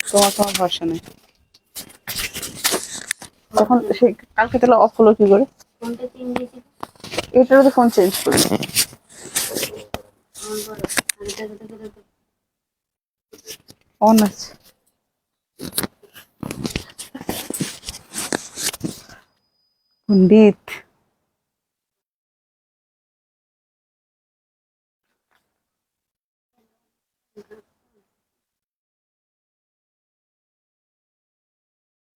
তোমার ভরসা নেই। তখন সেই কালকে তাহলে অফ হলো কি করে? এটারও তো ফোন চেঞ্জ করি। অন আছে। পণ্ডিত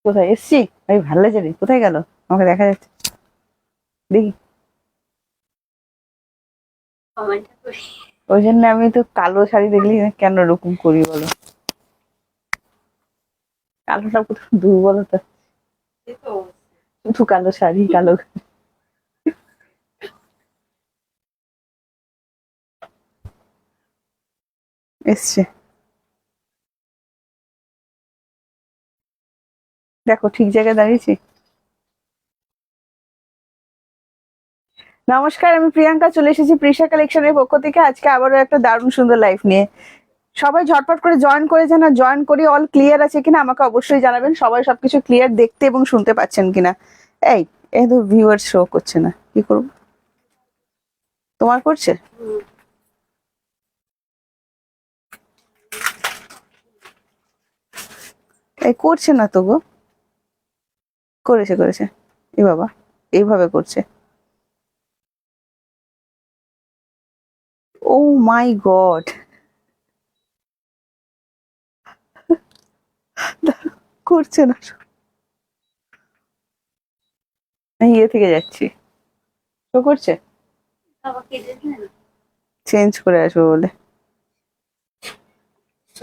কোথায় এসছি? ভাই ভালো লাগছে রে, কোথায় গেল? আমাকে দেখা যাচ্ছে, দেখি। ওই জন্য আমি তো কালো শাড়ি দেখলি কেন এরকম করি বলো? কালোটা কোথাও দুর্বলতা, শুধু কালো শাড়ি কালো এসছে। দেখো ঠিক জায়গায় দাঁড়িয়েছি। নমস্কার, আমি প্রিয়াঙ্কা চলে এসেছি প্রিশা কালেকশনের পক্ষ থেকে আজকে আবারও একটা দারুণ সুন্দর লাইফ নিয়ে। সবাই ঝটপট করে জয়েন করে যান, আর জয়েন করি অল ক্লিয়ার আছে কিনা আমাকে অবশ্যই জানাবেন। সবাই সবকিছু ক্লিয়ার দেখতে এবং শুনতে পাচ্ছেন কিনা। এই এই তো ভিউয়ার শো করছে না, কি করব? তোমার করছে? এই করছে না তো গো। করেছে করেছে। এ বাবা, এইভাবে করছে। ও মাই গড, করছে না। আমি ইয়ে থেকে যাচ্ছি, শো করছে। চেঞ্জ করে আসবো বলে।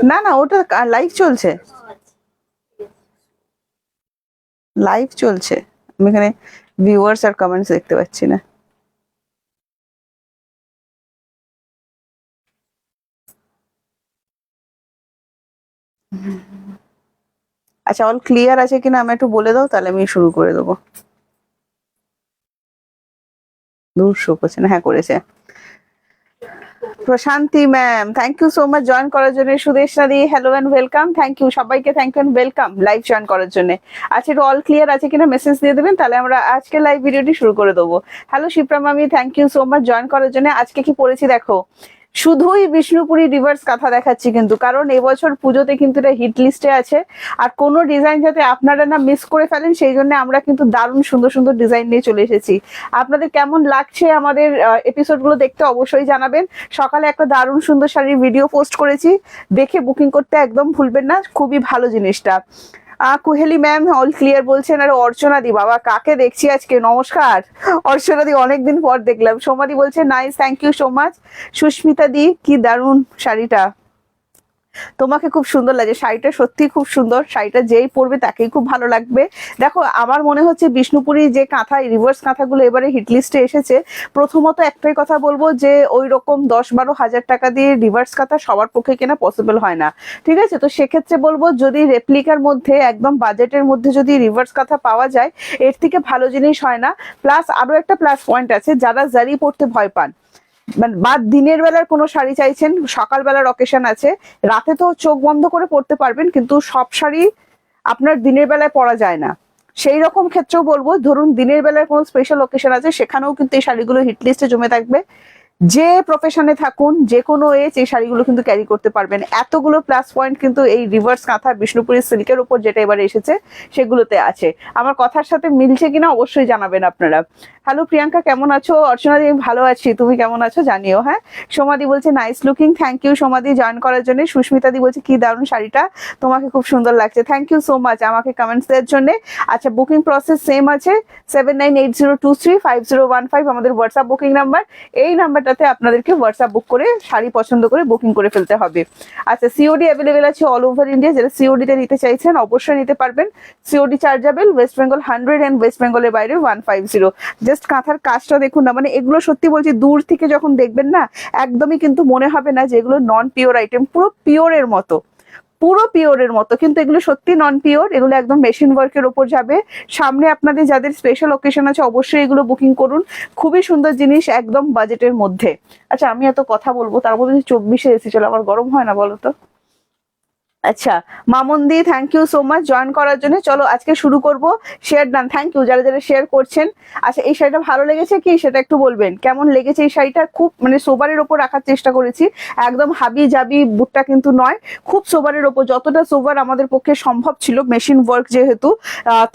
না না, ওটা লাইভ চলছে, লাইভ চলছে। আমি এখানে ভিউয়ার্স আর কমেন্টস দেখতে পাচ্ছি না। আচ্ছা, অল ক্লিয়ার আছে কিনা আমি একটু বলে দাও, তাহলে আমি শুরু করে দেবো। দূর শো করছে না, হ্যাঁ করেছে। Prashanti ma'am, thank you so much join করার জন্য। Sudeshna di hello and welcome, thank you সবাইকে, thank you and welcome live join করার জন্য। আচ্ছা, একটু অল ক্লিয়ার আছে কিনা মেসেজ দিয়ে দেবেন, তাহলে আমরা আজকে লাইভ ভিডিওটি শুরু করে দেবো। হ্যালো শিপ্রা মামি, thank you so much join করার জন্য। আজকে কি পড়েছি দেখো, শুধুই বিষ্ণুপুরি রিভার্স কাঁথা দেখাচ্ছি কিন্তু, কারণ এবছর পুজোতে কিন্তু এটা হিট লিস্টে আছে। আর কোনো ডিজাইন যাতে আপনারা না মিস করে ফেলেন, সেই জন্য আমরা কিন্তু দারুণ সুন্দর সুন্দর ডিজাইন নিয়ে চলে এসেছি। আপনাদের কেমন লাগছে আমাদের এপিসোডগুলো দেখতে অবশ্যই জানাবেন। সকালে একটা দারুণ সুন্দর শাড়ির ভিডিও পোস্ট করেছি, দেখে বুকিং করতে একদম ভুলবেন না, খুবই ভালো জিনিসটা। কুহেলি ম্যাম অল ক্লিয়ার বলছেন। আর অর্চনা দি, বাবা কাকে দেখছি আজকে, নমস্কার অর্চনা দি, অনেকদিন পর দেখলাম। সোমাদি বলছে nice, thank you so much. Susmita di, কি দারুণ শাড়িটা, তোমাকে খুব সুন্দর লাগে শাড়িটা, সত্যি খুব সুন্দর শাড়িটা, যেই পরবে তাকেই খুব ভালো লাগবে। দেখো আমার মনে হচ্ছে বিষ্ণুপুরি যে কাঁথা, রিভার্স কাঁথাগুলো এবারে হিট লিস্টে এসেছে, প্রথমত একটাই কথা বলবো যে ওই রকম 10-12 হাজার টাকা দিয়ে রিভার্স কাঁথা সবার পক্ষে কেনা পসিবল হয় না, ঠিক আছে? তো সেক্ষেত্রে বলবো যদি রেপ্লিকার মধ্যে একদম বাজেটের মধ্যে যদি রিভার্স কাঁথা পাওয়া যায়, এর থেকে ভালো জিনিস হয় না। প্লাস আরো একটা প্লাস পয়েন্ট আছে, যারা জারি পড়তে ভয় পান, মানে বা দিনের বেলার কোনো শাড়ি চাইছেন, সকালবেলার অকেশন আছে, রাতে তো চোখ বন্ধ করে পড়তে পারবেন, কিন্তু সব শাড়ি আপনার দিনের বেলায় পরা যায় না। সেই রকম ক্ষেত্রেও বলবো, ধরুন দিনের বেলার কোনো স্পেশাল অকেশন আছে, সেখানেও কিন্তু এই শাড়িগুলো হিট লিস্টে জমে থাকবে। যে প্রফেশনে থাকুন, যে কোনো এজ, এই শাড়িগুলো কিন্তু ক্যারি করতে পারবেন। এতগুলো প্লাস পয়েন্ট কিন্তু এই রিভার্স কাঁথা বিষ্ণুপুরি সিল্কের উপর যেটা এবারে এসেছে সেগুলোতে আছে। আমার কথার সাথে মিলছে কিনা অবশ্যই জানাবেন আপনারা। হ্যালো প্রিয়াঙ্কা, কেমন আছো? অর্চনা দি, ভালো আছি, তুমি কেমন আছো জানিও। হ্যাঁ, সোমাদি বলছে nice looking, thank you Somadi join করার জন্য। সুস্মিতা দি বলছে কি দারুণ শাড়িটা, তোমাকে খুব সুন্দর লাগছে, থ্যাংক ইউ সো মাচ আমাকে কমেন্টস দেওয়ার জন্য। আচ্ছা, বুকিং প্রসেস সেম আছে, 7980235015 আমাদের হোয়াটসঅ্যাপ বুকিং নাম্বার। এই নাম্বারটাতে আপনাদেরকে হোয়াটসঅ্যাপ বুক করে শাড়ি পছন্দ করে বুকিং করে ফেলতে হবে। আচ্ছা, সিওডি অ্যাভেলেবেল আছে অল ওভার ইন্ডিয়া, যারা সিওডি তে নিতে চাইছেন অবশ্যই নিতে পারবেন। COD chargeable, West Bengal 100 and West বেঙ্গলের বাইরে 150। জাস্ট কাঁথার কাজটা দেখুন না, মানে এগুলো সত্যি বলছি, দূর থেকে যখন দেখবেন না, একদমই কিন্তু মনে হবে না যে এগুলো নন পিওর আইটেম, পুরো পিওরের মতো, পুরো পিওরের মতো। কিন্তু এগুলো সত্যি নন পিওর, এগুলো একদম মেশিন ওয়ার্কের ওপর যাবে। সামনে আপনাদের যাদের স্পেশাল অকেশন আছে অবশ্যই এগুলো বুকিং করুন, খুবই সুন্দর জিনিস, একদম বাজেটের মধ্যে। আচ্ছা, আমি এত কথা বলবো তার মধ্যে 24-এ এসি চলে, আমার গরম হয় না বলো তো? আচ্ছা Mamundi, thank you so much join করার জন্য। চলো আজকে শুরু করব। শেয়ার ডান, থ্যাংক ইউ যারা যারা শেয়ার করছেন। আচ্ছা এই শাড়িটা ভালো লেগেছে কি সেটা একটু বলবেন, কেমন লেগেছে এই শাড়িটা? খুব মানে সোবারের ওপর রাখার চেষ্টা করেছি, একদম হাবি জাবি বুটটা কিন্তু নয়, খুব সোবারের ওপর, যতটা সোবার আমাদের পক্ষে সম্ভব ছিল মেশিন ওয়ার্ক যেহেতু,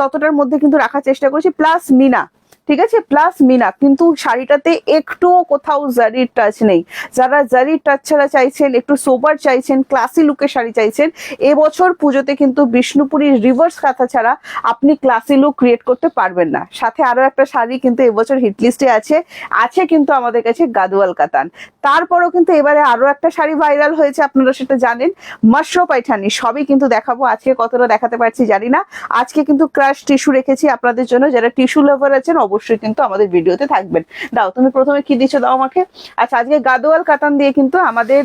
ততটার মধ্যে কিন্তু রাখার চেষ্টা করেছি। প্লাস মিনা, ঠিক আছে, প্লাস মিনা, কিন্তু শাড়িটাতে একটুও কোথাও জারির টাচ নেই। যারা জারির টাচ ছাড়া চাইছেন, একটু সোবার চাইছেন, ক্লাসি লুকের শাড়ি চাইছেন, এবছর পুজোতে কিন্তু বিষ্ণুপুরি রিভার্স কাঁথা ছাড়া আপনি ক্লাসি লুক ক্রিয়েট করতে পারবেন না। সাথে আরো একটা শাড়ি কিন্তু এবছর হিট লিস্টে আছে, আছে কিন্তু আমাদের কাছে গাদোয়াল কাতান। তারপরও কিন্তু এবারে আরো একটা শাড়ি ভাইরাল হয়েছে, আপনারা সেটা জানেন, মাশরো পাইঠানি। সবই কিন্তু দেখাবো, আজকে কতটা দেখাতে পারছি জানি না। আজকে কিন্তু ক্রাশ টিস্যু রেখেছি আপনাদের জন্য, যারা টিস্যু লাভার আছেন অবশ্যই কিন্তু আমাদের ভিডিওতে থাকবেন। দাও তুমি প্রথমে কি দিচ্ছ দাও আমাকে। আচ্ছা আজকে গাদোয়াল কাতান দিয়ে কিন্তু আমাদের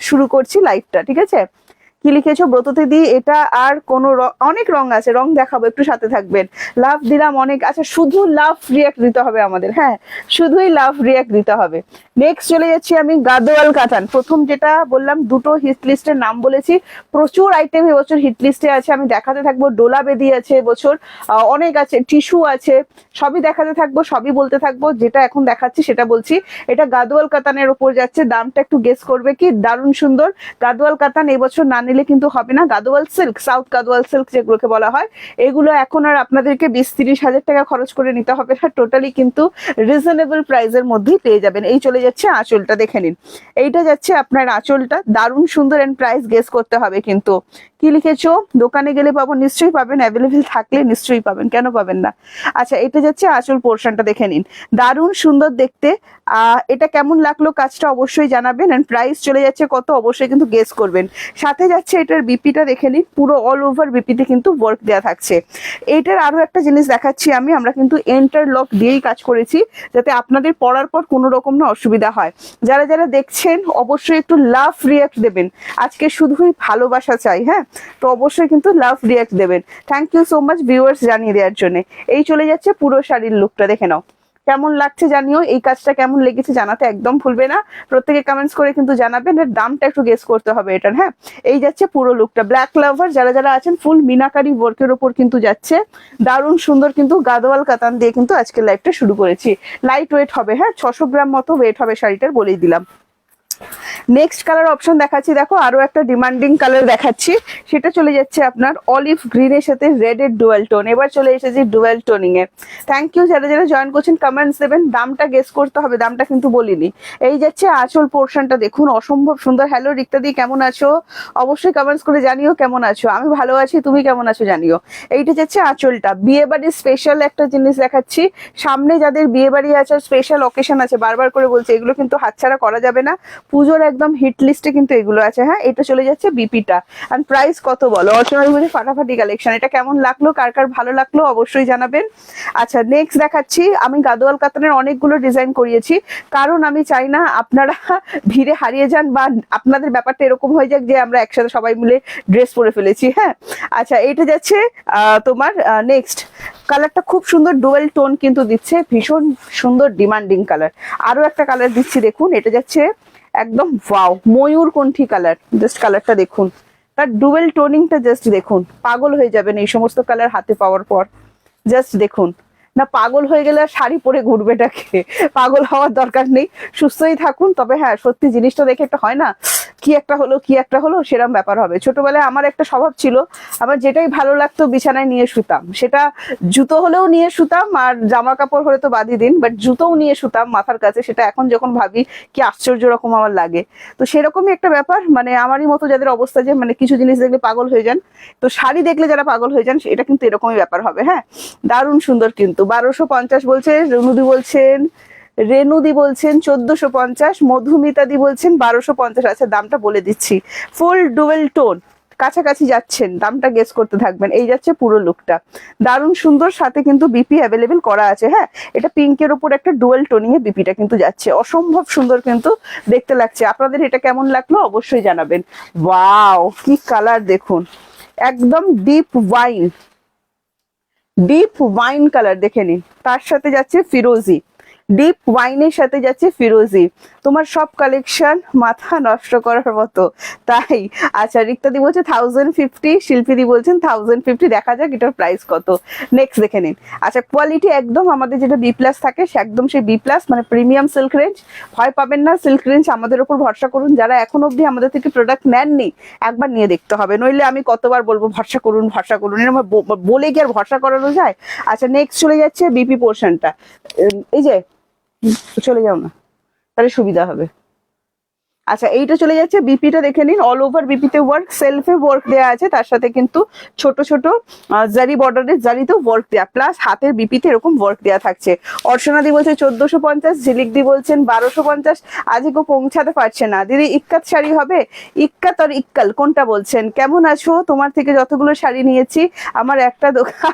শুরু করছি লাইভটা, ঠিক আছে। কি লিখেছো ব্রততে দি, এটা আর কোন অনেক রং আছে, রং দেখাবো, একটু সাথে থাকবেন। লাভ দিলাম অনেক, আচ্ছা শুধু লাভ রিয়াক্ট দিতে হবে আমাদের, হ্যাঁ শুধুই লাভ রিয়াক্ট দিতে হবে। নেক্সট চলে যাচ্ছি আমি গাদোয়াল কাতান। প্রথম যেটা বললাম, দুটো হিট লিস্টের নাম বলেছি, প্রচুর আইটেম এবছর হিট লিস্টে আছে, আমি দেখাতে থাকবো। ডোলা বেদি আছে এবছর, অনেক আছে, টিস্যু আছে, সবই দেখাতে থাকবো, সবই বলতে থাকবো। যেটা এখন দেখাচ্ছি সেটা বলছি। এটা গাদোয়াল কাতানের উপর যাচ্ছে, দামটা একটু গেস করবে কি, দারুণ সুন্দর। গাদোয়াল কাতান এবছর না নিলে কিন্তু হবে না। Gadwal silk, south Gadwal silk যেগুলোকে বলা হয়, এগুলো এখন আর আপনাদেরকে 20-30 হাজার টাকা খরচ করে নিতে হবে না, টোটালি কিন্তু রিজনেবল প্রাইসের মধ্যেই পেয়ে যাবেন। এই চলে যাচ্ছে আঁচলটা, দেখে নিন। এইটা যাচ্ছে আপনার আঁচলটা, দারুণ সুন্দর, এন্ড প্রাইস গেস করতে হবে কিন্তু। কি লিখেছো, দোকানে গেলে পাবো, নিশ্চয়ই পাবেন, অ্যাভেলেবেল থাকলে নিশ্চয়ই পাবেন, কেন পাবেন না। আচ্ছা এটা যাচ্ছে আঁচল পোর্শনটা, দেখে নিন, দারুণ সুন্দর দেখতে। এটা কেমন লাগলো কাজটা অবশ্যই জানাবেন, এন্ড প্রাইস চলে যাচ্ছে কত অবশ্যই কিন্তু গেস করবেন। সাথে যাচ্ছে এটার বিপিটা দেখে নিন, পুরো অল ওভার বিপিতে কিন্তু ওয়ার্ক দেওয়া থাকছে। এইটার আরো একটা জিনিস দেখাচ্ছি আমরা কিন্তু ইন্টারলক দিয়েই কাজ করেছি, যাতে আপনাদের পরার পর কোনো রকম না অসুবিধা হয়। যারা যারা দেখছেন অবশ্যই একটু লাভ রিয়াক্ট দেবেন, আজকে শুধুই ভালোবাসা চাই, হ্যাঁ তো অবশ্যই কিন্তু লাভ রিয়াক্ট দেবেন। Thank you so much viewers জানিয়ে দেওয়ার জন্য। এই চলে যাচ্ছে পুরো শাড়ির লুকটা, দেখে নাও কেমন লাগছে জানিও, এই কাজটা কেমন লেগেছে জানাতে একদম ভুলবে না, প্রত্যেকে কমেন্টস করে কিন্তু জানাবেন। এর দামটা একটু গেস করতে হবে এটার, হ্যাঁ। এই যাচ্ছে পুরো লুকটা, ব্ল্যাক লাভার যারা যারা আছেন, ফুল মিনাকারি ওয়ার্কের ওপর কিন্তু যাচ্ছে, দারুণ সুন্দর। কিন্তু গাদোয়াল কাতান দিয়ে কিন্তু আজকে লাইভটা শুরু করেছি। লাইট ওয়েট হবে, হ্যাঁ 600 গ্রাম মতো ওয়েট হবে শাড়িটার, বলেই দিলাম। নেক্সট কালার অপশন দেখাচ্ছি, দেখো আরো একটা ডিমান্ডিং কালার দেখাচ্ছি, সেটা চলে যাচ্ছে আপনার অলিভ গ্রিনের সাথে রেড এর ডুয়াল টোন। এবার চলে এসেছি ডুয়াল টোনিং এ। থ্যাংক ইউ যারা যারা জয়েন করছেন, কমেন্টস দেবেন, দামটা গেস করতে হবে, দামটা কিন্তু বলিনি। এই যাচ্ছে আঁচল পোর্শনটা, দেখুন অসম্ভব সুন্দর। হ্যালো রিক্তাদি, কেমন আছো? অবশ্যই কমেন্টস করে জানিও কেমন আছো। আমি ভালো আছি, তুমি কেমন আছো জানিও। এইটা যাচ্ছে আঁচলটা, বিয়ে বাড়ির স্পেশাল একটা জিনিস দেখাচ্ছি। সামনে যাদের বিয়ে বাড়ি আছে, স্পেশাল অকেশন আছে, বারবার করে বলছি এগুলো কিন্তু হাতছাড়া করা যাবে না, পুজোর একদম হিট লিস্টে কিন্তু এগুলো আছে, হ্যাঁ। এটা চলে যাচ্ছে বিপিটা, আর প্রাইস কত বলো? অর্চনার বুঝে ফাটাফাটি কালেকশন। এটা কেমন লাগলো, কার কার ভালো লাগলো অবশ্যই জানাবেন। আচ্ছা নেক্সট দেখাচ্ছি, আমি গাদোয়াল কাতানের অনেকগুলো ডিজাইন করিয়েছি, কারণ আমি চাই না আপনারা ভিড়ে হারিয়ে যান, বা আপনাদের ব্যাপারটা এরকম হয়ে যাক যে আমরা একসাথে সবাই মিলে ড্রেস পরে ফেলেছি, হ্যাঁ। আচ্ছা এটা যাচ্ছে তোমার নেক্সট কালারটা, খুব সুন্দর ডুয়েল টোন কিন্তু দিচ্ছে, ভীষণ সুন্দর ডিমান্ডিং কালার। আরো একটা কালার দিচ্ছি, দেখুন এটা যাচ্ছে একদম ওয়াও ময়ূর কণ্ঠী কালার, জাস্ট কালারটা দেখুন, তার ডুয়েল টোনিংটা জাস্ট দেখুন, পাগল হয়ে যাবেন এই সমস্ত কালার হাতে পাওয়ার পর। জাস্ট দেখুন না, পাগল হয়ে গেলে আর শাড়ি পরে ঘুরবেটাকে, পাগল হওয়ার দরকার নেই, সুস্থই থাকুন। তবে হ্যাঁ সত্যি জিনিসটা দেখে একটা হয় না, কি একটা হলো কি একটা হলো, সেরকম ব্যাপার হবে। ছোটবেলায় আমার একটা স্বভাব ছিল, আমার যেটাই ভালো লাগতো বিছানায় নিয়ে শুতাম, সেটা জুতো হলেও নিয়ে শুতাম, আর জামা কাপড় হলে তো বাদই দিন, বাট জুতোও নিয়ে শুতাম মাথার কাছে। সেটা এখন যখন ভাবি কি আশ্চর্য রকম আমার লাগে। তো সেরকমই একটা ব্যাপার, মানে আমারই মতো যাদের অবস্থা, যে মানে কিছু জিনিস দেখলে পাগল হয়ে যান, তো শাড়ি দেখলে যারা পাগল হয়ে যান, এটা কিন্তু এরকমই ব্যাপার হবে, হ্যাঁ। দারুণ সুন্দর কিন্তু। 1250 বলছে রেনুদি, বলছেন রেনুদি বলছেন 1450, মধুমিতাদি বলছেন 1250। আচ্ছা দামটা বলে দিচ্ছি, ফুল ডুয়েল টোন, কাছাকাছি যাচ্ছেন, দামটা গেস করতে থাকবেন। এই যাচ্ছে পুরো লুকটা, দারুণ সুন্দর, সাথে কিন্তু বিপি অ্যাভেলেবেল করা আছে, হ্যাঁ। এটা পিঙ্কের উপর একটা ডুয়েল টোনিং এ বিপিটা কিন্তু যাচ্ছে, অসম্ভব সুন্দর কিন্তু দেখতে লাগছে। আপনাদের এটা কেমন লাগলো অবশ্যই জানাবেন। ওয়াও কি কালার দেখুন, একদম deep wine, deep wine colour দেখে নিন, তার সাথে যাচ্ছে ফিরোজি, ডিপ ওয়াইনের সাথে যাচ্ছে ফিরোজি। তো তোমার সব কালেকশন মাথা নষ্ট করার মতো, তাই? আচ্ছা, রিক্তাদি বলছে 1050, শিল্পীদি বলছেন 1050। দেখা যাক এটার প্রাইস কত। নেক্সট দেখে নিন। আচ্ছা, কোয়ালিটি একদম আমাদের যেটা বি প্লাস থাকে সে একদম সেই বি প্লাস, মানে প্রিমিয়াম সিল্ক রেঞ্জ। ভয় পাবেন না, সিল্ক রেঞ্জ আমাদের উপর ভরসা করুন। যারা এখন অবধি আমাদের থেকে প্রোডাক্ট নেননি একবার নিয়ে দেখতে হবে, নইলে আমি কতবার বলবো ভরসা করুন ভরসা করুন, এরকম বলে কি আর ভরসা করানো যায়? আচ্ছা, নেক্সট চলে যাচ্ছে বিপি পোর্শনটা। এই যে চলে যাও না, তাহলে সুবিধা হবে। আচ্ছা, এইটা চলে যাচ্ছে বিপিটা দেখে নিন। অল ওভার বিপিতে ওয়ার্ক, সেলফে ওয়ার্ক দেওয়া আছে, তার সাথে কিন্তু ছোট ছোট জারি বর্ডারের জারিতেও ওয়ার্ক দেওয়া, প্লাস হাতের বিপিতে এরকম ওয়ার্ক দেওয়া থাকছে। অর্চনাদি বলছে 1450, ঝিলিকদি বলছেন 1250। আজকে কেউ পৌঁছাতে পারছে না। দিদি ইক্কাত শাড়ি হবে? ইক্কাত আর ইক্কাল কোনটা বলছেন? কেমন আছো? তোমার থেকে যতগুলো শাড়ি নিয়েছি আমার একটা দোকান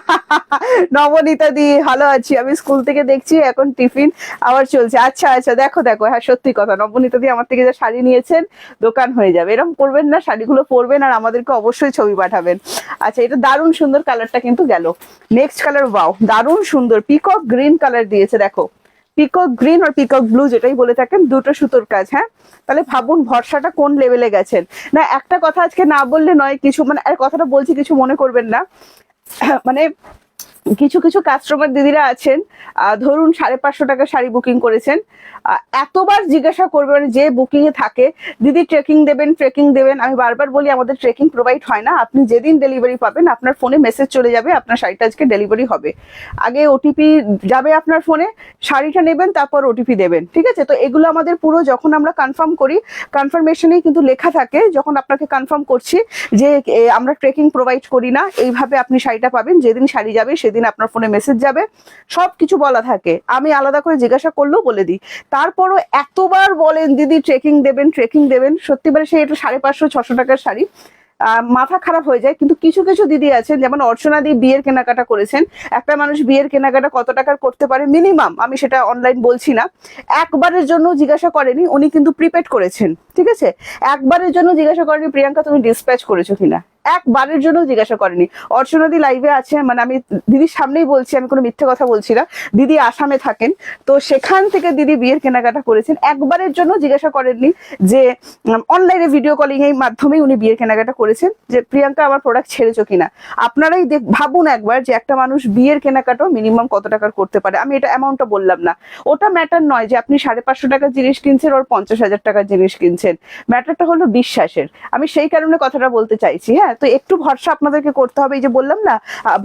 নবনীতা দি, ভালো আছি, আমি স্কুল থেকে দেখছি এখন টিফিন আবার চলছে। আচ্ছা আচ্ছা, দেখো দেখো, হ্যাঁ সত্যি কথা, নবনীতা দি আমার থেকে যা শাড়ি নিয়েছেন দোকান হয়ে যাবে। এরকম করবেন না, শাড়িগুলো পরবেন আর আমাদেরকে অবশ্যই ছবি পাঠাবেন। আচ্ছা, এটা দারুণ সুন্দর, কালারটা কিন্তু গেল। নেক্সট কালার, ওয়াও দারুণ সুন্দর, পিকক গ্রিন কালার দিয়েছে দেখো, পিকক গ্রিন আর পিকক ব্লু যেটাই বলে থাকেন, দুটো সুতোর কাজ। হ্যাঁ, তাহলে ভাবুন ভরসাটা কোন লেভেলে গেছেন। না, একটা কথা আজকে না বললে নয়, কিছু মানে কথাটা বলছি, কিছু মনে করবেন না। মানে কিছু কিছু কাস্টমার দিদিরা আছেন, ধরুন 550 টাকা শাড়ি বুকিং করেছেন, এতবার জিজ্ঞাসা করবে, মানে যে বুকিং এ থাকে, দিদি ট্রেকিং দেবেন ট্রেকিং দেবেন। আমি বারবার বলি আমাদের ট্রেকিং প্রোভাইড হয় না। আপনি যেদিন ডেলিভারি পাবেন আপনার ফোনে মেসেজ চলে যাবে আপনার শাড়িটা আজকে ডেলিভারি হবে। আগে ওটিপি যাবে আপনার ফোনে, শাড়িটা নেবেন, তারপর ওটিপি দেবেন, ঠিক আছে? তো এগুলো আমাদের পুরো যখন আমরা কনফার্ম করি, কনফার্মেশনেই কিন্তু লেখা থাকে, যখন আপনাকে কনফার্ম করছি যে আমরা ট্রেকিং প্রোভাইড করি না, এইভাবে আপনি শাড়িটা পাবেন, যেদিন শাড়ি যাবে সেদিন আপনার ফোনে মেসেজ যাবে, সব কিছু বলা থাকে। আমি আলাদা করে জিজ্ঞাসা করলেও বলে দিই। তারপরও এতবার বলেন দিদি ট্রেকিং দেবেন ট্রেকিং দেবেন, সত্যিবারে সে একটু 550-600 টাকার শাড়ি, মাথা খারাপ হয়ে যায়। কিন্তু কিছু কিছু দিদি আছেন, যেমন অর্চনা দি বিয়ের কেনাকাটা করেছেন। একটা মানুষ বিয়ের কেনাকাটা কত টাকার করতে পারে মিনিমাম, আমি সেটা অনলাইন বলছি না, একবারের জন্য জিজ্ঞাসা করেনি, উনি কিন্তু প্রিপেড করেছেন, ঠিক আছে? একবারের জন্য জিজ্ঞাসা করেনি প্রিয়াঙ্কা তুমি ডিসপ্যাচ করেছো কিনা, একবারের জন্য জিজ্ঞাসা করেনি। অর্চনা দি লাইভে আছে, মানে আমি দিদির সামনেই বলছি, আমি কোনো মিথ্যে কথা বলছি না। দিদি আসামে থাকেন, তো সেখান থেকে দিদি বিয়ের কেনাকাটা করেছেন, একবারের জন্য জিজ্ঞাসা করেননি যে অনলাইনে ভিডিও কলিং এর মাধ্যমেই উনি বিয়ের কেনাকাটা করেছেন যে প্রিয়াঙ্কা আমার প্রোডাক্ট ছেড়েছো কিনা। আপনারাই ভাবুন একবার যে একটা মানুষ বিয়ের কেনাকাটাও মিনিমাম কত টাকার করতে পারে। আমি এটা অ্যামাউন্টটা বললাম না, ওটা ম্যাটার নয় যে আপনি 550 টাকার জিনিস কিনছেন ওর 50,000 টাকার জিনিস কিনছেন, ম্যাটারটা হলো বিশ্বাসের। আমি সেই কারণে কথাটা বলতে চাইছি। হ্যাঁ, তো একটু ভরসা আপনাদেরকে করতে হবে। এই যে বললাম না,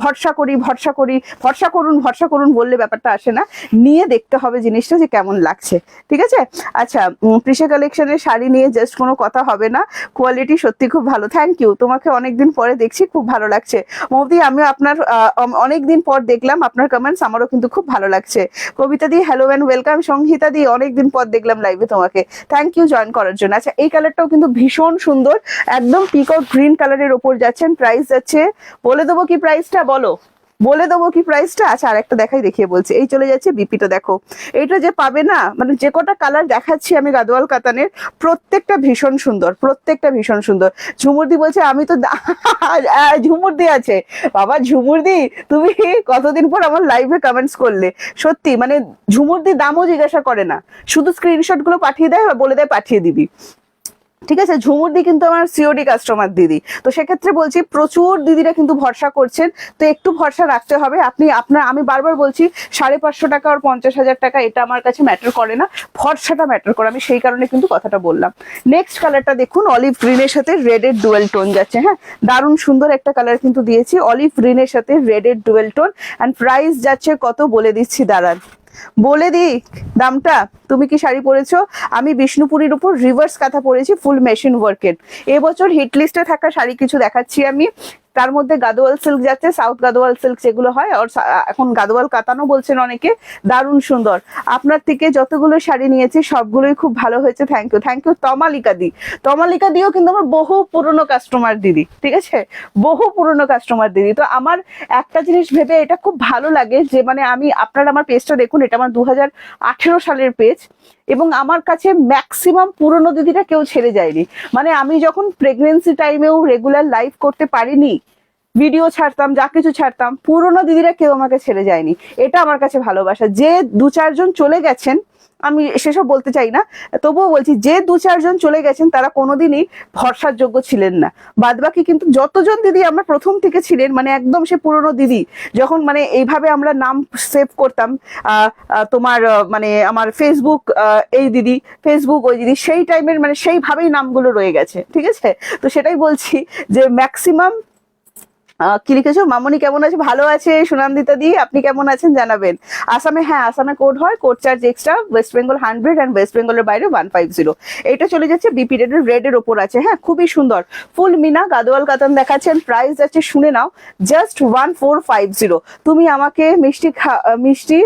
ভরসা করি ভরসা করি, ভরসা করুন বললে ব্যাপারটা আসে না, নিয়ে দেখতে হবে জিনিসটা যে কেমন লাগছে, ঠিক আছে? আচ্ছা, প্রিশা কালেকশনের শাড়ি নিয়ে জাস্ট কোনো কথা হবে না, কোয়ালিটি সত্যি খুব ভালো। থ্যাংক ইউ, তোমাকে অনেকদিন পরে দেখছি, খুব ভালো লাগছে। মৌদি, আমিও আপনার অনেকদিন পর দেখলাম আপনার কমেন্টস, আমারও কিন্তু খুব ভালো লাগছে। কবিতা দি হ্যালো এন্ড ওয়েলকাম। সংহিতা দি অনেকদিন পর দেখলাম লাইভে তোমাকে, থ্যাংক ইউ জয়েন করার জন্য। আচ্ছা, এই কালারটাও কিন্তু ভীষণ সুন্দর, একদম পিকক গ্রিন কালারের ওপর যাচ্ছেন। প্রাইস যাচ্ছে, বলে দেবো কি প্রাইসটা, বলো বলে দেবো কি প্রাইসটা? আচ্ছা, আরেকটা দেখাই, দেখিয়ে বলছি। এই চলে যাচ্ছে বিপিটা, দেখো এইটা যে পাবে না, মানে যে কটা কালার দেখাচ্ছি আমি গাদোয়াল কাতানের, প্রত্যেকটা ভীষণ সুন্দর, প্রত্যেকটা ভীষণ সুন্দর। ঝুমুরদি বলছে আমি তো ঝুমুরদি আছে, বাবা ঝুমুরদি তুমি কতদিন পর আমার লাইভে কমেন্টস করলে, সত্যি মানে ঝুমুরদি দামও জিজ্ঞাসা করে না, শুধু স্ক্রিনশট গুলো পাঠিয়ে দেয় বা বলে দেয় পাঠিয়ে দিবি, ঠিক আছে? ঝুমুরদি কিন্তু আমার সিওডি কাস্টমার দিদি, তো সেক্ষেত্রে বলছি প্রচুর দিদিরা কিন্তু ভরসা করছেন, তো একটু ভরসা রাখতে হবে। আমি বারবার বলছি 550 টাকা আর 50,000 টাকা এটা আমার কাছে ম্যাটার করে না, ভরসাটা ম্যাটার করে, আমি সেই কারণে কিন্তু কথাটা বললাম। নেক্সট কালারটা দেখুন, অলিভ গ্রিনের সাথে রেডের ডুয়েল টোন যাচ্ছে। হ্যাঁ, দারুণ সুন্দর একটা কালার কিন্তু দিয়েছি, অলিভ গ্রিনের সাথে রেডের ডুয়েল টোন। অ্যান্ড প্রাইস যাচ্ছে কত বলে দিচ্ছি, দাঁড়ান বলে দিই দামটা। তুমি কি শাড়ি পরেছো? আমি বিষ্ণুপুরীর উপর রিভার্স কাঁথা পরেছি, ফুল মেশিন ওয়ার্কের। এবছর হিট লিস্টে থাকা শাড়ি কিছু দেখাচ্ছি আমি, তার মধ্যে গাদোয়াল সিল্ক যাচ্ছে, সাউথ গাদোয়াল সিল্ক যেগুলো হয়, আর এখন গাদোয়াল কাতানো বলছেন অনেকে, দারুণ সুন্দর। আপনার থেকে যতগুলো শাড়ি নিয়েছি সবগুলোই খুব ভালো হয়েছে, thank you thank you. Tamalika di, Tamalika দিও কিন্তু আমার বহু পুরনো কাস্টমার দিদি, ঠিক আছে? বহু পুরনো কাস্টমার দিদি। তো আমার একটা জিনিস ভেবে এটা খুব ভালো লাগে যে মানে আপনারা আমার পেজটা দেখুন, এটা আমার 2018 সালের পেজ, এবং আমার কাছে ম্যাক্সিমাম পুরনো দিদিরা কেউ ছেড়ে যায়নি। মানে আমি যখন প্রেগনেন্সি টাইমেও রেগুলার লাইভ করতে পারিনি, ভিডিও ছাড়তাম, যা কিছু ছাড়তাম, পুরনো দিদিরা কেউ আমাকে ছেড়ে যায়নি, এটা আমার কাছে ভালোবাসা। যে 2-4 জন চলে গেছেন আমি সেসব বলতে চাই না, তবুও বলছি যে 2-4 জন চলে গেছেন তারা কোনোদিনই ভরসার যোগ্য ছিলেন না। বাদবাকি কিন্তু যতজন দিদি আমরা প্রথম থেকে ছিলেন, মানে একদম সে পুরনো দিদি, যখন মানে এইভাবে আমরা নাম সেভ করতাম, তোমার মানে আমার ফেসবুক এই দিদি, ফেসবুক ওই দিদি, সেই টাইমের মানে সেইভাবেই নামগুলো রয়ে গেছে, ঠিক আছে? তো সেটাই বলছি যে ম্যাক্সিমাম কি লিখেছো? মামনি কেমন আছে? ভালো আছে সুনন্দিতা দি, আপনি কেমন আছেন জানাবেন। আসামে, হ্যাঁ আসামে কোড হয়, code charge extra, West Bengal 100 and West বেঙ্গলের বাইরে 150। এটা চলে যাচ্ছে বিপি রেড এর ওপর আছে, হ্যাঁ খুবই সুন্দর ফুল মিনা গাদোয়াল কাতান দেখাচ্ছেন। প্রাইস যাচ্ছে শুনে নাও, জাস্ট 1450। তুমি আমাকে মিষ্টি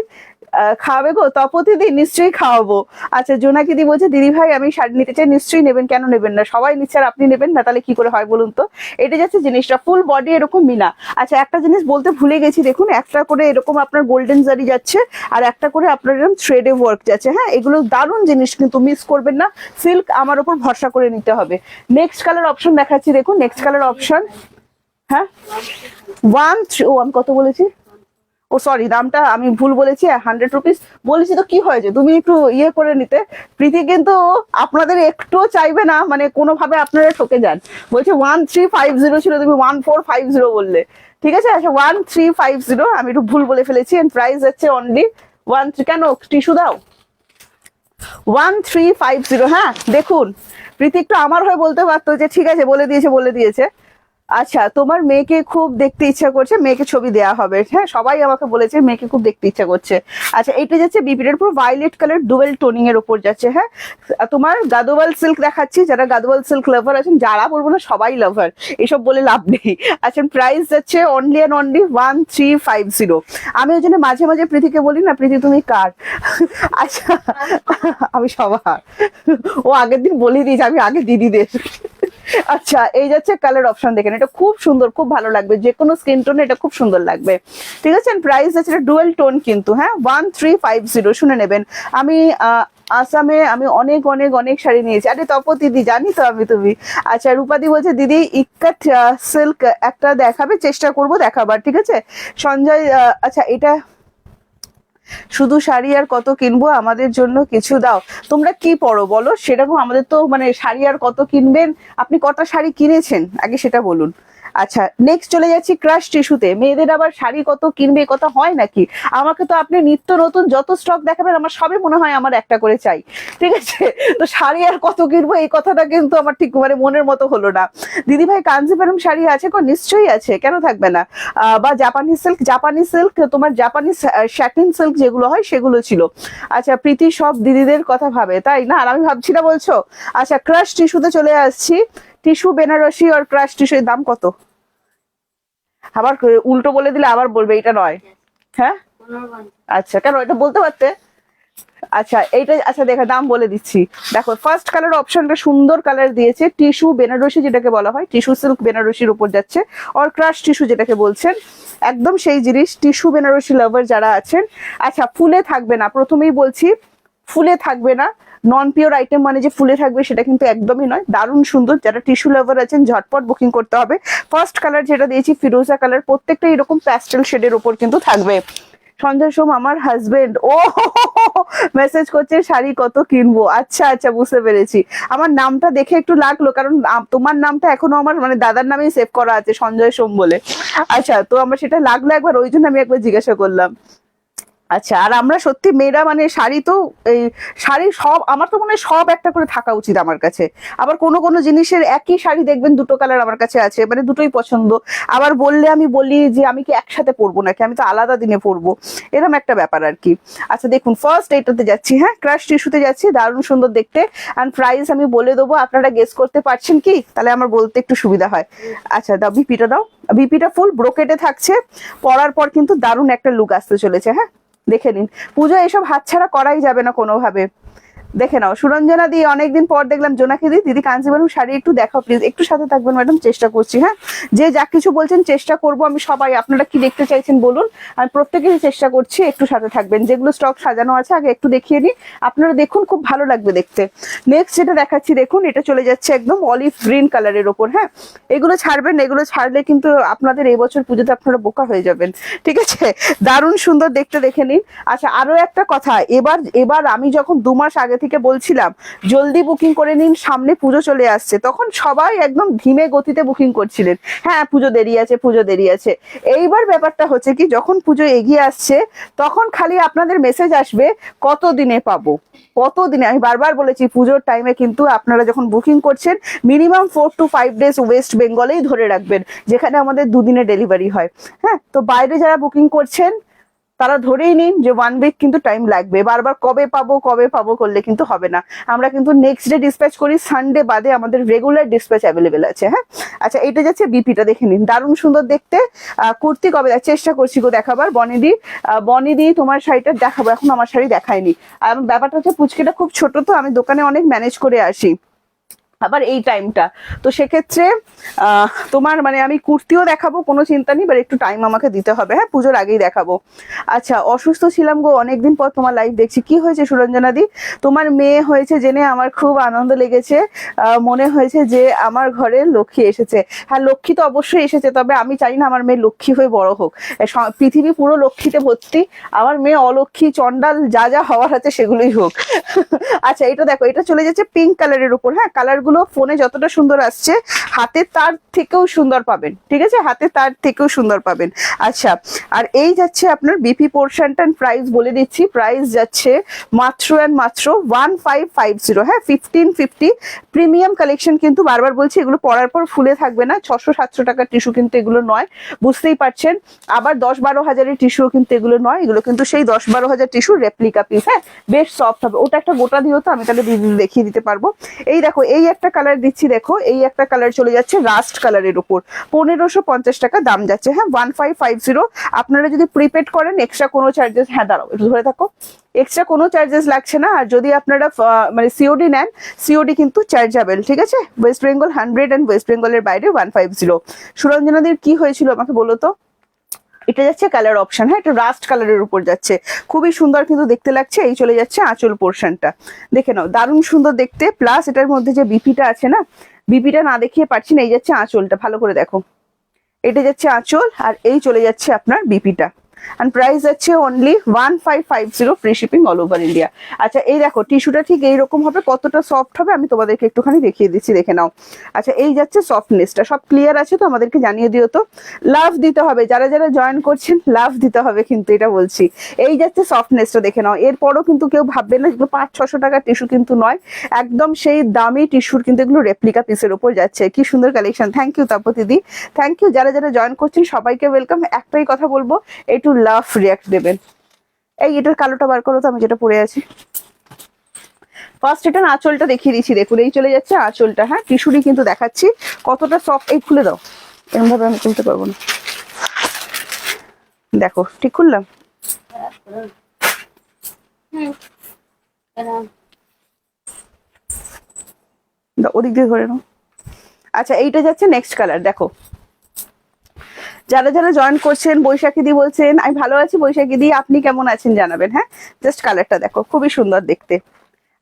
খাওয়াবে গো তপতি দি? নিশ্চয়ই খাওয়াবো। আচ্ছা জোনাকি দি বলছে দিদি ভাই আমি শাড়ি নিতে চাই। নিশ্চয়ই নেবেন, কেন নেবেন না, সবাই নিচ্ছে আর আপনি নেবেন না, তাহলে কি করে হয় বলুন তো? এটা যাচ্ছে জিনিসটা ফুল বডি এরকম মিনা। আচ্ছা একটা জিনিস বলতে ভুলে গেছি, দেখুন একটা করে এরকম আপনার গোল্ডেন জারি যাচ্ছে, আর একটা করে আপনার এরকম থ্রেডে ওয়ার্ক যাচ্ছে, হ্যাঁ এগুলো দারুণ জিনিস, কিন্তু মিস করবেন না। সিল্ক আমার উপর ভরসা করে নিতে হবে। নেক্সট কালার অপশন দেখাচ্ছি, দেখুন নেক্সট কালার অপশন, হ্যাঁ 1 ও আমি কত বলেছি, ও সরি দামটা আমি ভুল বলেছি, 100 রুপিস বলেছি তো কি হয়েছে, তুমি একটু ইয়ে করে নিতে। প্রীতি কিন্তু আপনাদের একটুও চাইবে না মানে কোনোভাবে আপনারা ঠকে যান, বলছে 1350 ছিল, তুমি 1450 বললে, ঠিক আছে? আচ্ছা 1350, আমি একটু ভুল বলে ফেলেছি। এন্ড প্রাইস হচ্ছে অনলি 13, কেন টিস্যু দাও, 1350। হ্যাঁ দেখুন প্রীতি একটু আমার হয়ে বলতে পারতো যে ঠিক আছে বলে দিয়েছে। আচ্ছা তোমার মেয়েকে খুব দেখতে ইচ্ছা করছে, মেয়েকে ছবি দেওয়া হবে, হ্যাঁ সবাই আমাকে বলেছে মেয়েকে খুব দেখতে ইচ্ছা করছে। আচ্ছা এইটা যাচ্ছে বিপিডের পুরো ভায়োলেট কালার ডুয়েল টোনিং এর উপর যাচ্ছে, হ্যাঁ তোমার গাদোয়াল সিল্ক দেখাচ্ছি, যারা গাদোয়াল সিল্ক লাভার আছেন, যারা বলবো না সবাই লাভার, এসব বলে লাভ নেই। আচ্ছা প্রাইস যাচ্ছে অনলি অ্যান্ড অনলি 1350। আমি ওই জন্য মাঝে মাঝে প্রীতিকে বলি না, প্রীতি তুমি কার? আচ্ছা আমি সবার, ও আগের দিন বলে দিয়েছে আমি আগে দিদিদের। আচ্ছা এই যাচ্ছে কালার অপশন, দেখেন এটা খুব সুন্দর, খুব ভালো লাগবে যে কোনো স্কিন টোনে, এটা খুব সুন্দর লাগবে, ঠিক আছে? প্রাইস আছে এটা ডুয়েল টোন কিন্তু, হ্যাঁ 1350 শুনে নেবেন। আমি আসামে আমি অনেক অনেক অনেক শাড়ি নিয়েছি। আরে তপতি দি জানি তো আমি, তুমি। আচ্ছা রূপাদি বলছে দিদি ইক্কাট সিল্ক একটা দেখাবে, চেষ্টা করব দেখাবার, ঠিক আছে? সঞ্জয় আচ্ছা এটা শুধু শাড়ি আর কত কিনবো, আমাদের জন্য কিছু দাও। তোমরা কি পরো বলো, সেরকম আমাদের তো মানে শাড়ি আর কত কিনবেন, আপনি কটা শাড়ি কিনেছেন আগে সেটা বলুন। আচ্ছা নেক্সট চলে যাচ্ছি ক্রাশ টিস্যুতে। মেয়েদের আবার শাড়ি কত কিনবে কথা হয় নাকি? আমাকে তো আপনি নিত্য নতুন যত স্টক দেখাবেন আমার সবই মনে হয় আমার একটা করে চাই, ঠিক আছে? তো শাড়ি আর কত কিনবো এই কথাটা কিন্তু আমার ঠিক মানে মনের মতো হলো না। দিদি ভাই কাঞ্জিভারম শাড়ি আছে গো? নিশ্চয়ই আছে, কেন থাকবে না? বা জাপানি সিল্ক তোমার জাপানিজ শ্যাটিন সিল্ক যেগুলো হয় সেগুলো ছিল। আচ্ছা প্রীতি সব দিদিদের কথা ভাবে তাই না, আর আমি ভাবছি না বলছো? আচ্ছা ক্রাশ টিস্যুতে চলে আসছি। টিস্যু বেনারসি আর ক্রাশ টিস্যু এর দাম কত? আবার উল্টো বলে দিলে আবার বলবে এটা নয়, হ্যাঁ আচ্ছা কেন এটা বলতে পারতে? আচ্ছা এইটা আচ্ছা দেখো দাম বলে দিচ্ছি। দেখো ফার্স্ট কালার অপশনটা সুন্দর কালার দিয়েছে, টিস্যু বেনারসি যেটাকে বলা হয়, টিস্যু সিল্ক বেনারসির উপর যাচ্ছে, আর ক্রাশ টিস্যু যেটাকে বলছেন একদম সেই জিনিস, টিস্যু বেনারসি লাভার যারা আছেন। আচ্ছা ফুলে থাকবে না, প্রথমেই বলছি ফুলে থাকবে না, নন পিওর আইটেম মানে যে ফুলে থাকবে সেটা কিন্তু একদমই নয়, দারুণ সুন্দর। যারা টিস্যু লাভার আছেন ঝটপট বুকিং করতে হবে। ফার্স্ট কালার যেটা দিয়েছি ফিরোজা কালার, প্রত্যেকটা এরকম প্যাস্টেল শেডের উপর কিন্তু থাকবে। সঞ্জয় সোম আমার হাজবেন্ড ও মেসেজ করছে শাড়ি কত কিনবো, আচ্ছা আচ্ছা বুঝতে পেরেছি। আমার নামটা দেখে একটু লাগলো, কারণ তোমার নামটা এখনো আমার মানে দাদার নামেই সেভ করা আছে সঞ্জয় সোম বলে। আচ্ছা তো আমার সেটা লাগলো একবার, ওই জন্য আমি একবার জিজ্ঞাসা করলাম। আচ্ছা আর আমরা সত্যি মেয়েরা মানে শাড়ি তো এই শাড়ি সব আমার তো মনে হয় সব একটা করে থাকা উচিত আমার কাছে। আবার কোনো কোনো জিনিসের একই শাড়ি দেখবেন দুটো কালার আমার কাছে আছে, মানে দুটোই পছন্দ। আবার বললে আমি বলি যে আমি কি একসাথে পরবো নাকি, আমি তো আলাদা দিনে পরবো, এরকম একটা ব্যাপার আর কি। আচ্ছা দেখুন ফার্স্ট এইটাতে যাচ্ছি, হ্যাঁ ক্রাশ টিস্যুতে যাচ্ছি, দারুণ সুন্দর দেখতে। অ্যান্ড প্রাইস আমি বলে দেবো, আপনারা গেস করতে পারছেন কি? তাহলে আমার বলতে একটু সুবিধা হয়। আচ্ছা দাও বিপিটা দাও, বিপিটা ফুল ব্রোকেটে থাকছে, পরার পর কিন্তু দারুণ একটা লুক আসতে চলেছে, হ্যাঁ দেখে নিন। পুজো এসব হাতছাড়া করাই যাবে না কোনোভাবে। দেখে নাও সুরঞ্জনা দি, অনেকদিন পর দেখলাম। জোনাকি দি, দিদি কাঞ্জিভারম শাড়ি একটু দেখাও প্লিজ। একটু সাথে থাকবেন ম্যাডাম, চেষ্টা করছি। হ্যাঁ, যে যা কিছু বলছেন চেষ্টা করব আমি। সবাই আপনারা কি দেখতে চাইছেন বলুন, আমি প্রত্যেকেরই চেষ্টা করছি। একটু সাথে থাকবেন, যেগুলো স্টক সাজানো আছে আগে একটু দেখিয়ে নিই, আপনারা দেখুন, খুব ভালো লাগবে দেখতে। নেক্সট যেটা দেখাচ্ছি দেখুন, এটা চলে যাচ্ছে একদম অলিভ গ্রিন কালারের ওপর। হ্যাঁ, এগুলো ছাড়বেন, এগুলো ছাড়লে কিন্তু আপনাদের এই বছর পুজোতে আপনারা বোকা হয়ে যাবেন। ঠিক আছে, দারুণ সুন্দর দেখতে, দেখে নিন। আচ্ছা, আরো একটা কথা, এবার আমি যখন 2 মাস আগে থেকে বলছিলাম জলদি বুকিং করে নিন, সামনে পুজো চলে আসছে, তখন সবাই একদম ধীমে গতিতে বুকিং করছিলেন। হ্যাঁ, পুজো দেরি আছে, পুজো দেরি আছে। এইবার ব্যাপারটা হচ্ছে কি, যখন পুজো এগিয়ে আসছে তখন খালি আপনাদের মেসেজ আসবে কত দিনে পাবো, কত দিনে। আমি বারবার বলেছি পুজোর টাইমে কিন্তু আপনারা যখন বুকিং করছেন মিনিমাম 4 to 5 ডেজ ওয়েস্ট বেঙ্গলেই ধরে রাখবেন, যেখানে আমাদের 2 দিনে ডেলিভারি হয়। হ্যাঁ, তো বাইরে যারা বুকিং করছেন তারা ধরেই নিন যে 1 উইক কিন্তু টাইম লাগবে। বারবার কবে পাবো কবে পাবো করলে কিন্তু হবে না। আমরা কিন্তু নেক্সট ডে ডিসপ্যাচ করি, সানডে বাদে আমাদের রেগুলার ডিসপ্যাচ অ্যাভেলেবেল আছে। হ্যাঁ, আচ্ছা, এটা যাচ্ছে বিপিটা, দেখে নিন, দারুণ সুন্দর দেখতে। কুর্তি কবে চেষ্টা করছি গো দেখাবার। বনিদি তোমার শাড়িটা দেখাবো, এখন আমার শাড়ি দেখায়নি। আর ব্যাপারটা হচ্ছে পুচকিটা খুব ছোট, তো আমি দোকানে অনেক ম্যানেজ করে আসি আবার এই টাইমটা, তো সেক্ষেত্রে তোমার মানে আমি কুর্তিও দেখাবো, কোনো চিন্তা নেই, বাট একটু টাইম আমাকে দিতে হবে। হ্যাঁ, পুজোর আগেই দেখাবো। আচ্ছা, অসুস্থ ছিলাম গো, অনেকদিন পর তোমার লাইভ দেখছি। কি হয়েছে সুরঞ্জনা দি? তোমার মেয়ে হয়েছে জেনে আমার খুব আনন্দ লেগেছে। মনে হয়েছে যে আমার ঘরে লক্ষ্মী এসেছে। হ্যাঁ, লক্ষ্মী তো অবশ্যই এসেছে, তবে আমি চাই না আমার মেয়ে লক্ষ্মী হয়ে বড় হোক। পৃথিবী পুরো লক্ষ্মীতে ভর্তি, আমার মেয়ে অলক্ষ্মী চন্ডাল যা যা হওয়ার আছে সেগুলোই হোক। আচ্ছা, এটা দেখো, এটা চলে যাচ্ছে পিঙ্ক কালারের উপর। হ্যাঁ, কালার গুলো ফোনে যতটা সুন্দর আসছে হাতে তার থেকেও সুন্দর পাবেন। ঠিক আছে, হাতে তার থেকেও সুন্দর পাবেন। আচ্ছা, আর এই যাচ্ছে আপনার বিপি পোর্শনটা, প্রাইস বলে দিচ্ছি, প্রাইস যাচ্ছে মাত্র অ্যান্ড মাত্র 1550। হ্যাঁ, 1550 প্রিমিয়াম কালেকশন, কিন্তু বারবার বলছি এগুলো পরার পর ফুলে থাকবে না। 600-700 টাকার টিস্যু কিন্তু এগুলো নয়, বুঝতেই পারছেন। আবার 10-12 হাজারের টিস্যুও কিন্তু এগুলো নয়, এগুলো কিন্তু সেই 10-12 হাজার টিস্যুর রেপ্লিকা পিস। হ্যাঁ, বেশ সফট হবে। ওটা একটা গোটা দিও তো, আমি তাহলে দেখিয়ে দিতে পারবো। এই দেখো, এই একটা কালার দিচ্ছি, দেখো এই একটা কালার চলে যাচ্ছে রাস্ট কালারের উপর, 1550 টাকা দাম যাচ্ছে। হ্যাঁ, 1550। আপনারা যদি প্রিপেড করেন এক্সট্রা কোনো চার্জেস, হ্যাঁ দাঁড়াও একটু ধরে থাকো, এক্সট্রা কোনো চার্জেস লাগছে না। আর যদি আপনারা মানে সিওডি নেন, সিওডি কিন্তু চার্জেবল। ঠিক আছে, ওয়েস্ট বেঙ্গল 100 এন্ড ওয়েস্ট বেঙ্গলের বাইরে 150। সুরঞ্জনাদের কি হয়েছিল আমাকে বলো তো? এটা যাচ্ছে কালার অপশন। হ্যাঁ, এটা রাস্ট কালারের উপর যাচ্ছে, খুবই সুন্দর কিন্তু দেখতে লাগছে। এই চলে যাচ্ছে আঁচল পোর্শনটা, দেখে নাও, দারুণ সুন্দর দেখতে। প্লাস এটার মধ্যে যে বিপিটা আছে না, বিপিটা না দেখিয়ে পারছি না, এই যাচ্ছে আঁচলটা, ভালো করে দেখো, এটা যাচ্ছে আঁচল, আর এই চলে যাচ্ছে আপনার বিপিটা। and প্রাইস যাচ্ছে only 1550, free shipping all over India. আচ্ছা, এই দেখো টিস্যুটা ঠিক এইরকম হবে, কতটা সফট হবে আমি তোমাদেরকে একটুখানি দেখিয়ে দিচ্ছি, দেখে নাও। আচ্ছা, এই যাচ্ছে সফটনেসটা, সব ক্লিয়ার আছে তো? আমাদেরকে জানিয়ে দিও তো, লাভ দিতে হবে, যারা যারা জয়েন করছেন লাভ দিতে হবে কিন্তু, এটা বলছি। এই যাচ্ছে সফটনেসটা, দেখে নাও। এরপরও কিন্তু কেউ ভাববে না এগুলো 500-600 টাকার টিস্যু কিন্তু নয়, একদম সেই দামি টিস্যুর কিন্তু এগুলো রেপ্লিকা পিসের উপর যাচ্ছে। কি সুন্দর collection, thank you Tapati di, thank you. যারা যারা জয়েন করছেন সবাইকে ওয়েলকাম। একটাই কথা বলবো, একটু লাভ রিয়াক্ট দেবেন। এই এটার কালোটা বার করো তো, আমি যেটা পরে আছি। ফার্স্ট এটা আঁচলটা দেখিয়ে দিচ্ছি, দেখুন এই চলে যাচ্ছে আঁচলটা। হ্যাঁ, টিস্যুরি কিন্তু দেখাচ্ছি কতটা সফট। এই খুলে দাও, এরকম ভাবে আমি খুলতে পারবো না, দেখো ঠিক খুললাম। ওদিক দিয়ে ধরে নাও। আচ্ছা, এইটা যাচ্ছে নেক্সট কালার, দেখো যারা যারা জয়েন করছেন। বৈশাখী দি বলছেন আমি ভালো আছি, বৈশাখী দি আপনি কেমন আছেন জানাবেন। হ্যাঁ, জাস্ট কালারটা দেখো, খুবই সুন্দর দেখতে।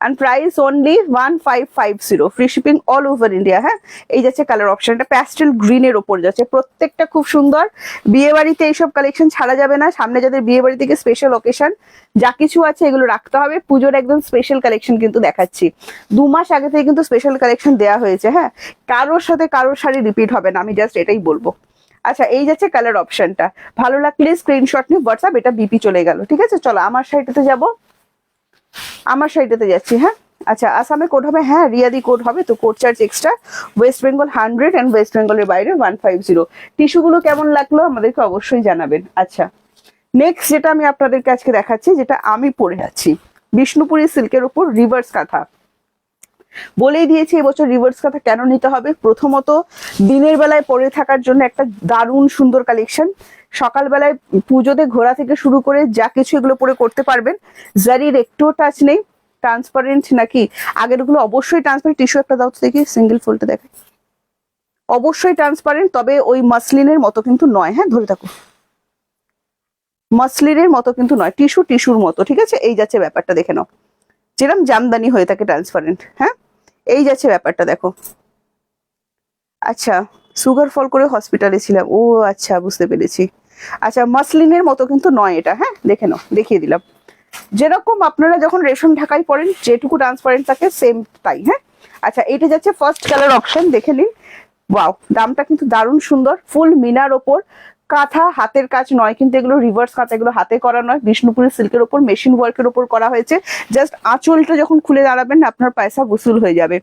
and price only 1550, free shipping all over India. হ্যাঁ, এই যাচ্ছে কালার অপশনটা, প্যাস্টেল গ্রিনের ওপর যাচ্ছে, প্রত্যেকটা খুব সুন্দর। বিয়ে বাড়িতে এইসব কালেকশন ছাড়া যাবে না, সামনে যাদের বিয়ে বাড়ি থেকে স্পেশাল অকেশন যা কিছু আছে এগুলো রাখতে হবে। পুজোর একদম স্পেশাল কালেকশন কিন্তু দেখাচ্ছি, 2 মাস আগে থেকে কিন্তু স্পেশাল কালেকশন দেওয়া হয়েছে। হ্যাঁ, কারোর সাথে কারোর শাড়ি রিপিট হবে না, আমি জাস্ট এটাই বলবো। আচ্ছা, এই যাচ্ছে কালার অপশনটা, ভালো লাগলে স্ক্রিনশট নিয়ে হোয়াটসঅ্যাপ। এটা বিপি চলে গেল, ঠিক আছে। চলো আমার শাড়িটাতে যাবো, আমার শাড়িটাতে যাচ্ছি। হ্যাঁ, আচ্ছা, আসামে কোড হবে, হ্যাঁ রিয়াদি কোড হবে তো, code charge extra. West Bengal 100 and West বেঙ্গলের বাইরে 150। টিস্যুগুলো কেমন লাগলো আমাদেরকে অবশ্যই জানাবেন। আচ্ছা, নেক্সট যেটা আমি আপনাদেরকে আজকে দেখাচ্ছি, যেটা আমি পরে আছি, বিষ্ণুপুরি সিল্কের উপর রিভার্স কাঁথা। বলেই দিয়েছি এবছর রিভার্স কাঁথা কেন নিতে হবে। প্রথমত দিনের বেলায় পরে থাকার জন্য একটা দারুণ সুন্দর কালেকশন, সকালবেলায় পুজোতে ঘোরা থেকে শুরু করে যা কিছু এগুলো পরে করতে পারবেন। জারির একটুও টাচ নেই, ট্রান্সপারেন্ট নাকি আগের গুলো অবশ্যই ট্রান্সপারেন্ট। টিস্যু একটা দাও তো দেখি, সিঙ্গেল ফোল্ডে দেখে, অবশ্যই ট্রান্সপারেন্ট, তবে ওই মাসলিনের মতো কিন্তু নয়। হ্যাঁ ধরে থাকো, মাসলিনের মতো কিন্তু নয়, টিস্যুর মতো, ঠিক আছে। এই যাচ্ছে ব্যাপারটা, দেখে নাও, যেরকম জামদানি হয়ে থাকে ট্রান্সপারেন্ট। হ্যাঁ এই যাচ্ছে ব্যাপারটা, দেখো। আচ্ছা, সুগার ফল করে হসপিটালে ছিলাম, ও আচ্ছা বুঝতে পেরেছি। আচ্ছা, মাসলিনের মতো কিন্তু নয় এটা। হ্যাঁ দেখে নাও, দেখিয়ে দিলাম। যেরকম আপনারা যখন রেশম ঢাকাই পরেন যেটুকু ট্রান্সপারেন্ট থাকে সেম তাই। হ্যাঁ আচ্ছা, এটা যাচ্ছে ফার্স্ট কালার অপশন, দেখে নিন। ওয়াও, দামটা কিন্তু দারুণ সুন্দর, ফুল মিনার ওপর কাঁথা, হাতের কাজ নয় কিন্তু এগুলো, রিভার্স কাঁথা, এগুলো হাতে করা নয়, বিষ্ণুপুরি সিল্কের ওপর মেশিন ওয়ার্কের ওপর করা হয়েছে। জাস্ট আঁচলটা যখন খুলে দাঁড়াবেন আপনার পয়সা বসুল হয়ে যাবে।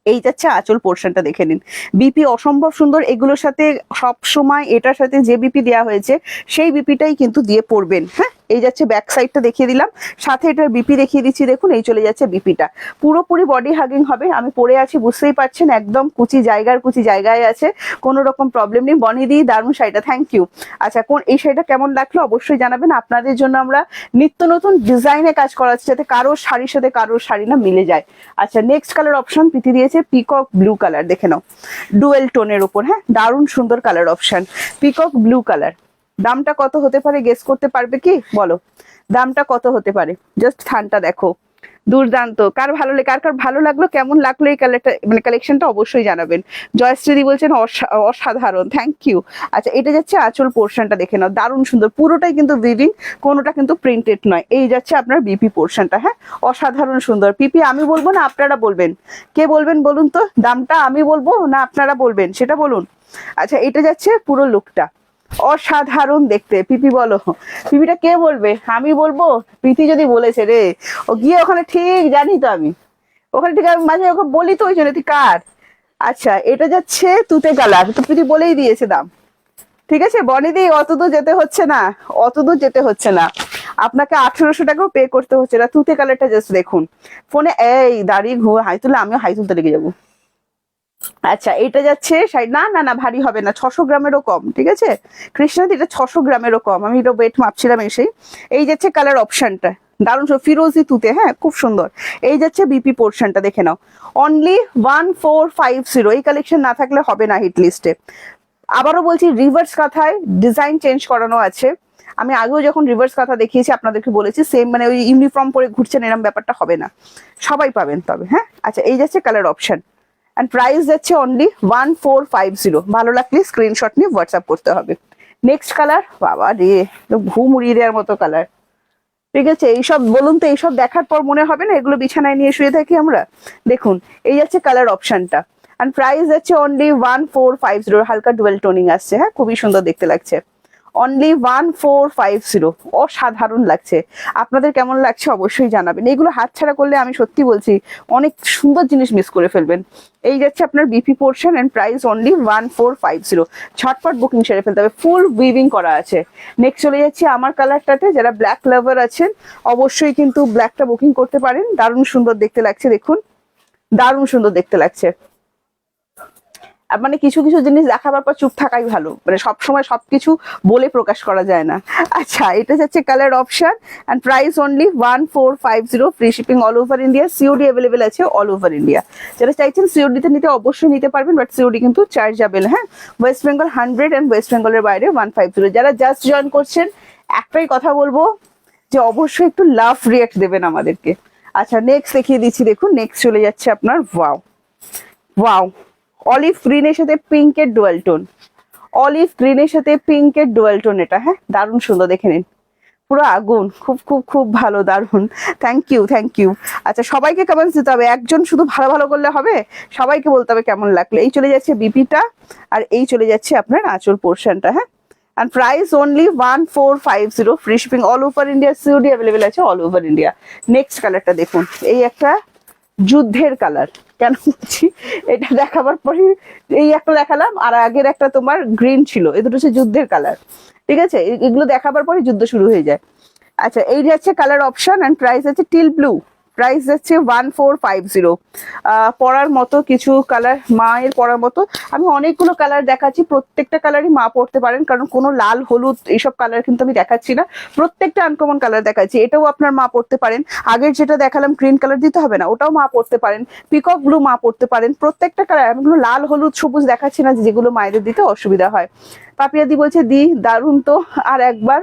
এই যাচ্ছে আঁচল পোর্শনটা, দেখে নিন। বিপি অসম্ভব সুন্দর, এগুলোর সাথে সব সময় এটার সাথে যে বিপি দেওয়া হয়েছে সেই বিপিটাই কিন্তু দিয়ে পড়বেন। হ্যাঁ এই যাচ্ছে ব্যাক সাইডটা দেখিয়ে দিলাম, সাথে এটার বিপি দেখিয়ে দিচ্ছি, দেখুন এই চলে যাচ্ছে বিপিটা। পুরোপুরি বডি হাগিং হবে, আমি পরে আছি বুঝতেই পারছেন, একদম কুচি জায়গায় আছে, কোনো রকম প্রবলেম নেই। বনি দি দারুণ শাড়িটা, থ্যাংক ইউ। আচ্ছা, এই শাড়িটা কেমন লাগলো অবশ্যই জানাবেন। আপনাদের জন্য আমরা নিত্য নতুন ডিজাইনে কাজ করাচ্ছি, যাতে কারোর শাড়ির সাথে কারোর শাড়ি না মিলে যায়। আচ্ছা, নেক্সট কালার অপশন প্রীতি দিয়েছে পিকক ব্লু কালার, দেখে নাও, ডুয়েল টোনের উপর। হ্যাঁ দারুণ সুন্দর colour option, peacock blue colour. দামটা কত হতে পারে গেস করতে পারবে কি, বলো দামটা কত হতে পারে? জাস্ট থানটা দেখো, দুর্দান্ত। কার ভালো লাগলো, কেমন লাগলো এই কালারটা, মানে কালেকশনটা অবশ্যই জানাবেন। জয়শ্রী বলছেন অসাধারণ, থ্যাংক ইউ। আচ্ছা, এটা যাচ্ছে আঁচল পোর্শনটা, দেখে নাও দারুণ সুন্দর, পুরোটাই কিন্তু উইভিং, কোনোটা কিন্তু প্রিন্টেড নয়। এই যাচ্ছে আপনার বিপি পোর্শনটা। হ্যাঁ অসাধারণ সুন্দর। পিপি আমি বলবো না আপনারা বলবেন? কে বলবেন বলুন তো, দামটা আমি বলবো না আপনারা বলবেন সেটা বলুন। আচ্ছা, এটা যাচ্ছে পুরো লুকটা, অসাধারণ দেখতে। পিপি বলো, পিপিটা কে বলবে? আমি বলবো? প্রীতি যদি বলেছে রে, ও গিয়ে ওখানে ঠিক জানি তো আমি, ওখানে ঠিক আমি মাঝে ওকে বলি তো ওই জন্য তুই কার। আচ্ছা, এটা যাচ্ছে তুতে কালার, তো প্রীতি বলেই দিয়েছে দাম, ঠিক আছে। বনিদি অতদূর যেতে হচ্ছে না, অতদূর যেতে হচ্ছে না, আপনাকে 1800 টাকাও পে করতে হচ্ছে না। তুতে কালারটা জাস্ট দেখুন ফোনে, এই দাঁড়িয়ে হাই তুলে, আমিও হাই তুলতে লেগে যাবো। আচ্ছা, এটা যাচ্ছে না না না ভারী হবে না, 600 গ্রামেরও কম, ঠিক আছে কৃষ্ণাদি, এটা 600 গ্রামেরও কম, আমি এটা ওয়েট মাপছিলাম এসেই। এই যাচ্ছে কালার অপশনটা, দারুণ ফিরোজি তুতে, হ্যাঁ খুব সুন্দর। এই যাচ্ছে বিপি পোর্শনটা, দেখে নাও, অনলি 1450। এই কালেকশন না থাকলে হবে না হিট লিস্টে। আবারও বলছি, রিভার্স কাঁথায় ডিজাইন চেঞ্জ করানো আছে। আমি আগেও যখন রিভার্স কাঁথা দেখিয়েছি আপনাদেরকে বলেছি, সেম মানে ওই ইউনিফর্ম পরে ঘুরছেন এরকম ব্যাপারটা হবে না, সবাই পাবেন তবে। হ্যাঁ আচ্ছা, এই যাচ্ছে কালার অপশন, অ্যান্ড প্রাইস যাচ্ছে অনলি 1450। ভালো লাগলে স্ক্রিনশট নিয়ে হোয়াটসঅ্যাপ করতে হবে। নেক্সট কালার, বাবা রে, ঘুম উড়িয়ে দেওয়ার মতো কালার, ঠিক আছে। এইসব বলুন তো, এইসব দেখার পর মনে হবে না এগুলো বিছানায় নিয়ে শুয়ে থাকি আমরা? দেখুন এই যাচ্ছে কালার অপশনটা, অ্যান্ড প্রাইস যাচ্ছে অনলি 1450। হালকা ডুয়েল টোনিং আসছে, হ্যাঁ খুবই সুন্দর দেখতে লাগছে, অনলি 1450। অসাধারণ লাগছে, আপনাদের কেমন লাগছে অবশ্যই জানাবেন। এগুলো হাতছাড়া করলে আমি সত্যি বলছি অনেক সুন্দর জিনিস মিস করে ফেলবেন। এই যাচ্ছে আপনার BP portion, and price only 1450। ঝটপট বুকিং সেরে ফেলতে হবে, ফুল উইভিং করা আছে। নেক্সট চলে যাচ্ছি আমার কালারটাতে, যারা ব্ল্যাক লাভার আছেন অবশ্যই কিন্তু ব্ল্যাকটা বুকিং করতে পারেন। দারুণ সুন্দর দেখতে লাগছে, দেখুন দারুণ সুন্দর দেখতে লাগছে। মানে কিছু কিছু জিনিস দেখাবার পর চুপ থাকাই ভালো, মানে সবসময় সবকিছু বলে প্রকাশ করা যায় না। আচ্ছা, এটা যাচ্ছে colour option, and price only 1450। Free shipping all over India, COD available আছে অল ওভার ইন্ডিয়া। যারা চাইছেন সিওডিতে নিতে অবশ্যই নিতে পারবেন, বাট সিওডি কিন্তু চার্জেবল। হ্যাঁ ওয়েস্ট বেঙ্গল 100 এন্ড ওয়েস্ট বেঙ্গলের বাইরে 150। যারা জাস্ট জয়েন করছেন একটাই কথা বলবো, যে অবশ্যই একটু লাভ রিয়াক্ট দেবেন আমাদেরকে। আচ্ছা, নেক্সট দেখিয়ে দিচ্ছি, দেখুন নেক্সট চলে যাচ্ছে আপনার, ওয়াও ওয়াও, অলিভ গ্রিনের সাথে পিঙ্কের ডুয়াল টোন, অলিভ গ্রিনের সাথে পিঙ্কের ডুয়াল টোন, এটা হ্যাঁ দারুণ সুন্দর, দেখে নিন পুরো আগুন, খুব খুব খুব ভালো, দারুণ, থ্যাংক ইউ থ্যাংক ইউ। আচ্ছা, সবাইকে কমেন্টস দিতে হবে, একজন শুধু ভালো ভালো করলে হবে, সবাইকে বলতে হবে কেমন লাগলো। এই চলে যাচ্ছে বিপিটা, আর এই চলে যাচ্ছে আপনার আঁচল পোর্শনটা। হ্যাঁ, and price only 1450। Free shipping all over India, COD available আছে অল ওভার ইন্ডিয়া। নেক্সট কালারটা দেখুন, এই একটা যুদ্ধের কালার, কেন বলছি এটা দেখাবার পরে, এই একটা দেখালাম আর আগের একটা তোমার গ্রিন ছিল, এই দুটো হচ্ছে যুদ্ধের কালার, ঠিক আছে। এগুলো দেখাবার পরে যুদ্ধ শুরু হয়ে যায়। আচ্ছা, এই যাচ্ছে কালার অপশন, এন্ড প্রাইস আছে টিল ব্লু, প্রাইস যাচ্ছে 1450। পরার মতো কিছু কালার, মায়ের পরার মতো। আমি অনেকগুলো কালার দেখাচ্ছি, প্রত্যেকটা কালারই মা পরতে পারেন, কারণ কোনো লাল হলুদ এইসব কালার কিন্তু আমি দেখাচ্ছি না, প্রত্যেকটা আনকমন কালার দেখাচ্ছি। এটাও আপনার মা পরতে পারেন, আগের যেটা দেখালাম গ্রিন কালার দিতে হবে না, ওটাও মা পরতে পারেন, পিকক ব্লু মা পরতে পারেন, প্রত্যেকটা কালার। আমি লাল হলুদ সবুজ দেখাচ্ছি না, যেগুলো মায়েদের দিতে অসুবিধা হয়। পাপিয়াদি বলছে দি দারুণ তো, আর একবার,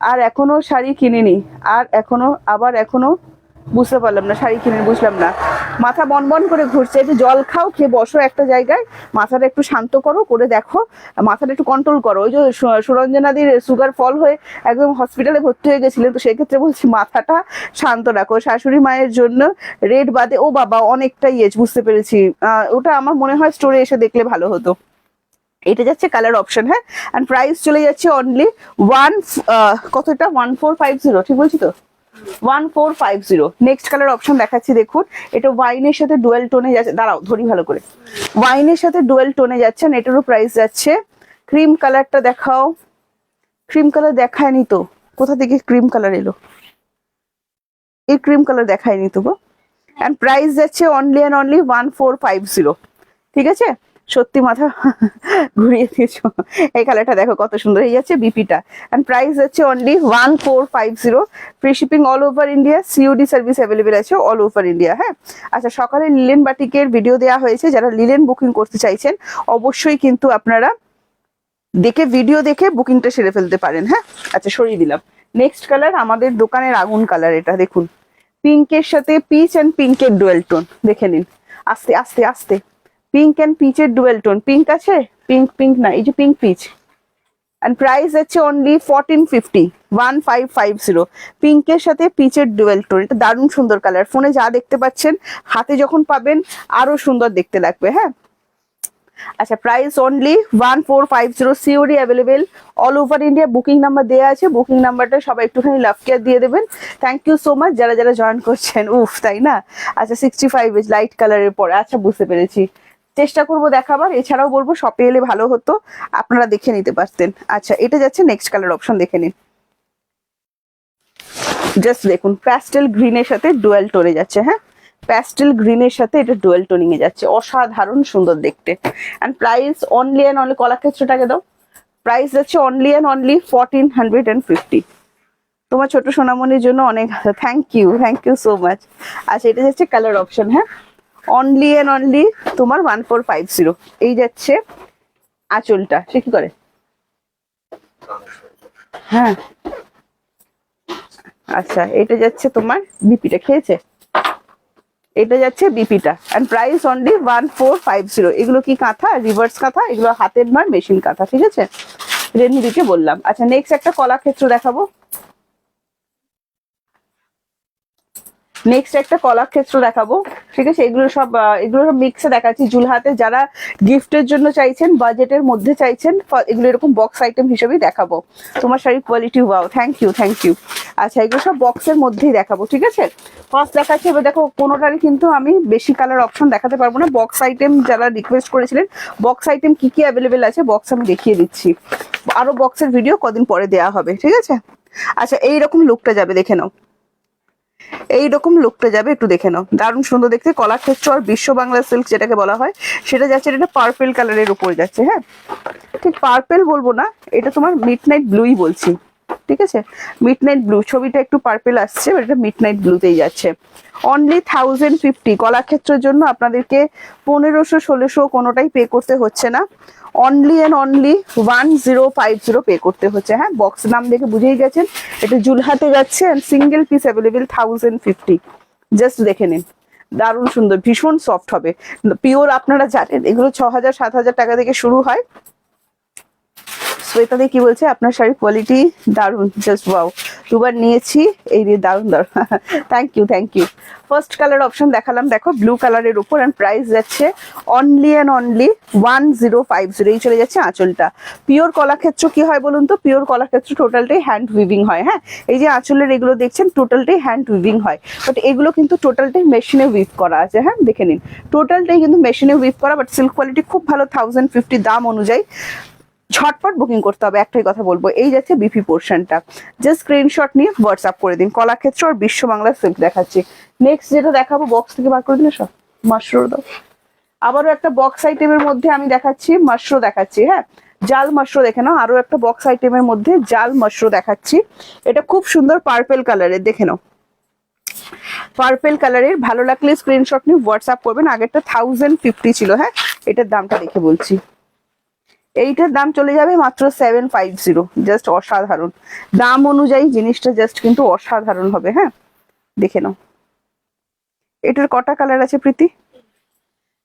আর এখনো শাড়ি কিনিনি, আর এখনো বুঝতে পারলাম না, শাড়ি কিনে বুঝলাম না। মাথা বনবন করে ঘুরছে, একটু জল খাও, খেয়ে বসো একটা জায়গায়, মাথাটা একটু শান্ত করো, করে দেখো, মাথাটা একটু কন্ট্রোল করো। ওই যে সুরঞ্জনাদির সুগার ফল হয়ে একদম হসপিটালে ভর্তি হয়ে গেছিলেন, তো সেক্ষেত্রে বলছি মাথাটা শান্ত রাখো। শাশুড়ি মায়ের জন্য রেড বাদে, ও বাবা অনেকটা এজ, বুঝতে পেরেছি। ওটা আমার মনে হয় স্টোরে এসে দেখলে ভালো হতো। এটা যাচ্ছে কালার অপশন, হ্যাঁ। এন্ড প্রাইস চলে যাচ্ছে অনলি কতটা 1450, ঠিক বলছি তো? 1450। নেক্সট কালার অপশন দেখাচ্ছি, দেখুন এটা ওয়াইনের সাথে ডুয়েল টোনে যাচ্ছে, দাঁড়াও ধরি ভালো করে, ওয়াইনের সাথে ডুয়েল টোনে যাচ্ছেন, এটারও প্রাইস যাচ্ছে। ক্রিম কালারটা দেখাও, ক্রিম কালার দেখায়নি তো, কোথা থেকে ক্রিম কালার এলো? এই ক্রিম কালার দেখায়নি তো গো। এন্ড প্রাইস যাচ্ছে অনলি অ্যান্ড অনলি 1450, ঠিক আছে? সত্যি মাথা ঘুরিয়ে দিয়েছো। এই কালারটা দেখো কত সুন্দর, এই যাচ্ছে বিপিটা। এন্ড প্রাইস যাচ্ছে only 1450। Free shipping all over India, COD service available আছে অল ওভার ইন্ডিয়া, হ্যাঁ। আচ্ছা, সকালে লিলেন বাটিকের ভিডিও দেওয়া হয়েছে, যারা লিলেন বুকিং করতে চাইছেন অবশ্যই কিন্তু আপনারা দেখে, ভিডিও দেখে বুকিংটা সেরে ফেলতে পারেন, হ্যাঁ। আচ্ছা, সরিয়ে দিলাম। নেক্সট কালার আমাদের দোকানের আগুন কালার, এটা দেখুন, পিঙ্কের সাথে পিচ অ্যান্ড পিঙ্কের ডুয়েল টোন, দেখে নিন, আস্তে আস্তে আস্তে, পিঙ্ক অ্যান্ড পিচের ডুয়েল টোন। পিঙ্ক আছে, পিঙ্ক না, এই যে পিঙ্ক পিচ। এন্ড প্রাইস আছে অনলি 1450, 1550। পিঙ্কের সাথে পিচের ডুয়েল টোন, এটা দারুণ সুন্দর কালার। ফোনে যা দেখতে পাচ্ছেন, হাতে যখন পাবেন আরো সুন্দর দেখতে লাগবে, হ্যাঁ। আচ্ছা, price only 1450, COD available all over India. Booking number দেওয়া আছে, বুকিং নাম্বারটা সবাই একটুখানি লাভ কেয়ার দিয়ে দেবেন। থ্যাংক ইউ সো মাচ যারা যারা জয়েন করছেন, উফ তাই না। আচ্ছা, 65 ইঞ্চ লাইট কালারের পরে, আচ্ছা বুঝতে পেরেছি, চেষ্টা করবো দেখাবার। এছাড়াও বলবো শপে এলে ভালো হতো, আপনারা দেখে নিতে পারতেন। আচ্ছা, এটা যাচ্ছে নেক্সট কালার অপশন, দেখে নিন, জাস্ট দেখুন, প্যাস্টেল গ্রিনের সাথে ডুয়েল টোনে যাচ্ছে, হ্যাঁ। প্যাস্টেল গ্রিনের সাথে এটা ডুয়েল টোনিং এ যাচ্ছে, অসাধারণ সুন্দর দেখতে। And price only and only, কলাক্ষেত্রটাকে দাও, প্রাইস যাচ্ছে অনলি অ্যান্ড অনলি 1450। তোমার ছোট সোনামণির জন্য অনেক থ্যাংক ইউ সো মাচ। আচ্ছা, এটা যাচ্ছে কালার অপশন, হ্যাঁ, অনলি অ্যান্ড অনলি তোমার 1450। এই যাচ্ছে আঁচলটা, সে কি করে, হ্যাঁ। আচ্ছা, এটা যাচ্ছে তোমার বিপিটা, খেয়েছে, এটা যাচ্ছে বিপিটা। And price only 1450। এগুলো কি কাঁথা, রিভার্স কাঁথা, এগুলো হাতের নয়, মেশিন কাঁথা, ঠিক আছে, রেনদিকে বললাম। আচ্ছা, নেক্সট একটা কলাক্ষেত্র দেখাবো, নেক্সট একটা কলাক্ষেত্র দেখাবো, ঠিক আছে। এগুলো সব মিক্সে দেখাচ্ছি, জুলহাতে যারা গিফটের জন্য চাইছেন, বাজেটের মধ্যে চাইছেন, এগুলো এরকম বক্স আইটেম হিসেবেই দেখাবো। তোমার শাড়ির কোয়ালিটি ওয়াও, থ্যাংক ইউ। আচ্ছা, এগুলো সব বক্সের মধ্যেই দেখাবো, ঠিক আছে। ফার্স্ট দেখাচ্ছি, এবার দেখো কোনোটারই কিন্তু আমি বেশি কালার অপশন দেখাতে পারবো না। বক্স আইটেম যারা রিকোয়েস্ট করেছিলেন, বক্স আইটেম কি কি অ্যাভেলেবেল আছে বক্স আমি দেখিয়ে দিচ্ছি, আরো বক্সের ভিডিও কদিন পরে দেওয়া হবে, ঠিক আছে। আচ্ছা, এইরকম লুকটা যাবে, দেখে নাও, এইরকম লুকটা যাবে, একটু দেখে নাও, দারুণ সুন্দর দেখতে। কলাক্ষেত্র আর বিশ্ব বাংলা সিল্ক যেটাকে বলা হয় সেটা যাচ্ছে, এটা পার্পেল কালারের উপরে যাচ্ছে, হ্যাঁ। ঠিক পার্পেল বলবো না, এটা তোমার মিডনাইট ব্লুই বলছি, ঠিক আছে, মিডনাইট ব্লু। ছবিটা একটু পার্পেল আসছে, এটা মিডনাইট ব্লুতেই যাচ্ছে। অনলি 1050। কলাক্ষেত্রের জন্য আপনাদেরকে 1500 1600 কোনোটাই পে করতে হচ্ছে না, অনলি অ্যান্ড অনলি 1050 পে করতে হচ্ছে, হ্যাঁ। বক্স নাম দেখে বুঝেই গেছেন, এটা জুলহাতে যাচ্ছে, সিঙ্গেল পিস অ্যাভেলেবেল 1050। জাস্ট দেখে নিন, দারুণ সুন্দর, ভীষণ সফট হবে, পিওর। আপনারা জানেন এগুলো 6000 7000 টাকা থেকে শুরু হয়। শ্বেতাদি কি বলছে, আপনার শাড়ির কোয়ালিটি দারুণ, জাস্ট ওয়াও, দুবার নিয়েছি, এই রে দারুণ thank you. First colour option দেখালাম, দেখো ব্লু কালারের উপর। এন্ড প্রাইস যাচ্ছে অনলি অ্যান্ড অনলি 1050। এই চলে যাচ্ছে আঁচলটা। পিওর কলাক্ষেত্র কি হয় বলুন তো, পিওর কলাক্ষেত্র টোটালটাই হ্যান্ড উইভিং হয়, হ্যাঁ। এই যে আঁচলের এগুলো দেখছেন টোটালটাই হ্যান্ড উইভিং হয়, বাট এগুলো কিন্তু টোটালটাই মেশিনে উইভ করা আছে, হ্যাঁ। দেখে নিন, টোটালটাই কিন্তু মেশিনে উইভ করা, বাট সিল্ক কোয়ালিটি খুব ভালো, 1050 দাম অনুযায়ী। ঝটপট বুকিং করতে হবে, একটাই কথা বলবো। এই যাচ্ছে বিপি পোর্শনটা, জাস্ট স্ক্রিনশট নিয়ে হোয়াটসঅ্যাপ করে দিন। কলাক্ষেত্র আর বিশ্ব বাংলা সিল্ক দেখাচ্ছি। নেক্সট যেটা দেখাবো, বক্স থেকে বার করে দিলে সব মাশরুম দাও। আবারও একটা বক্স আইটেমের মধ্যে আমি দেখাচ্ছি, মাশরুম দেখাচ্ছি। হ্যাঁ, জাল মাশরুম দেখে নাও, আরো একটা বক্স আইটেমের মধ্যে জাল মাশরুম দেখাচ্ছি। এটা খুব সুন্দর পার্পেল কালারের, দেখে নাও পার্পেল কালারের। ভালো লাগলে স্ক্রিনশট নিয়ে হোয়াটসঅ্যাপ করবেন। আগেরটা 1050 ছিল। হ্যাঁ, এটার দামটা দেখে বলছি, এইটার দাম চলে যাবে মাত্র 750। জাস্ট অসাধারণ দাম অনুযায়ী জিনিসটা, জাস্ট কিন্তু অসাধারণ হবে। হ্যাঁ, দেখে নাও। এটার কটা কালার আছে প্রীতি?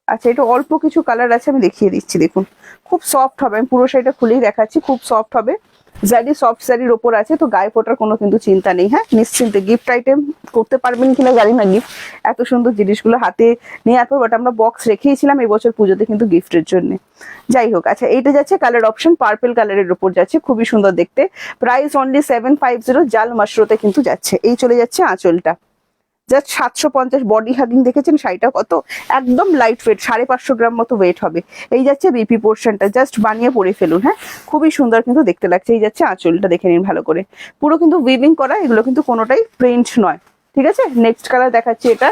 আচ্ছা, এটা অল্প কিছু কালার আছে, আমি দেখিয়ে দিচ্ছি। দেখুন খুব সফট হবে, আমি পুরো শাড়িটা খুলেই দেখাচ্ছি। খুব সফট হবে, জারি সফট শাড়ির ওপর আছে, তো গায়ে ফোটার কোনো কিন্তু চিন্তা নেই। হ্যাঁ, নিশ্চিন্তে গিফট আইটেম করতে পারবেন কিনা জানি না, গিফট এত সুন্দর জিনিসগুলো হাতে নেওয়ার পর। বাট আমরা বক্স রেখেইছিলাম এবছর পুজোতে কিন্তু গিফটের জন্য। যাই হোক, আচ্ছা এইটা যাচ্ছে কালার অপশন পার্পেল কালারের উপর যাচ্ছে, খুবই সুন্দর দেখতে। প্রাইস অনলি 750, জাল মাশরুতে কিন্তু যাচ্ছে। এই চলে যাচ্ছে আঁচলটা, জাস্ট 750। বডি হাগিং দেখেছেন শাড়িটা কত, একদম লাইট ওয়েট, 550 গ্রাম মতো ওয়েট হবে। এই যাচ্ছে বিপি পোর্শনটা, জাস্ট বানিয়ে পরে ফেলুন। হ্যাঁ, খুবই সুন্দর কিন্তু দেখতে লাগছে। এই যাচ্ছে আঁচলটা, দেখে নিন ভালো করে, পুরো কিন্তু উইভিং করা, এগুলো কিন্তু কোনোটাই প্রিন্ট নয়। ঠিক আছে, নেক্সট কালার দেখাচ্ছি। এটা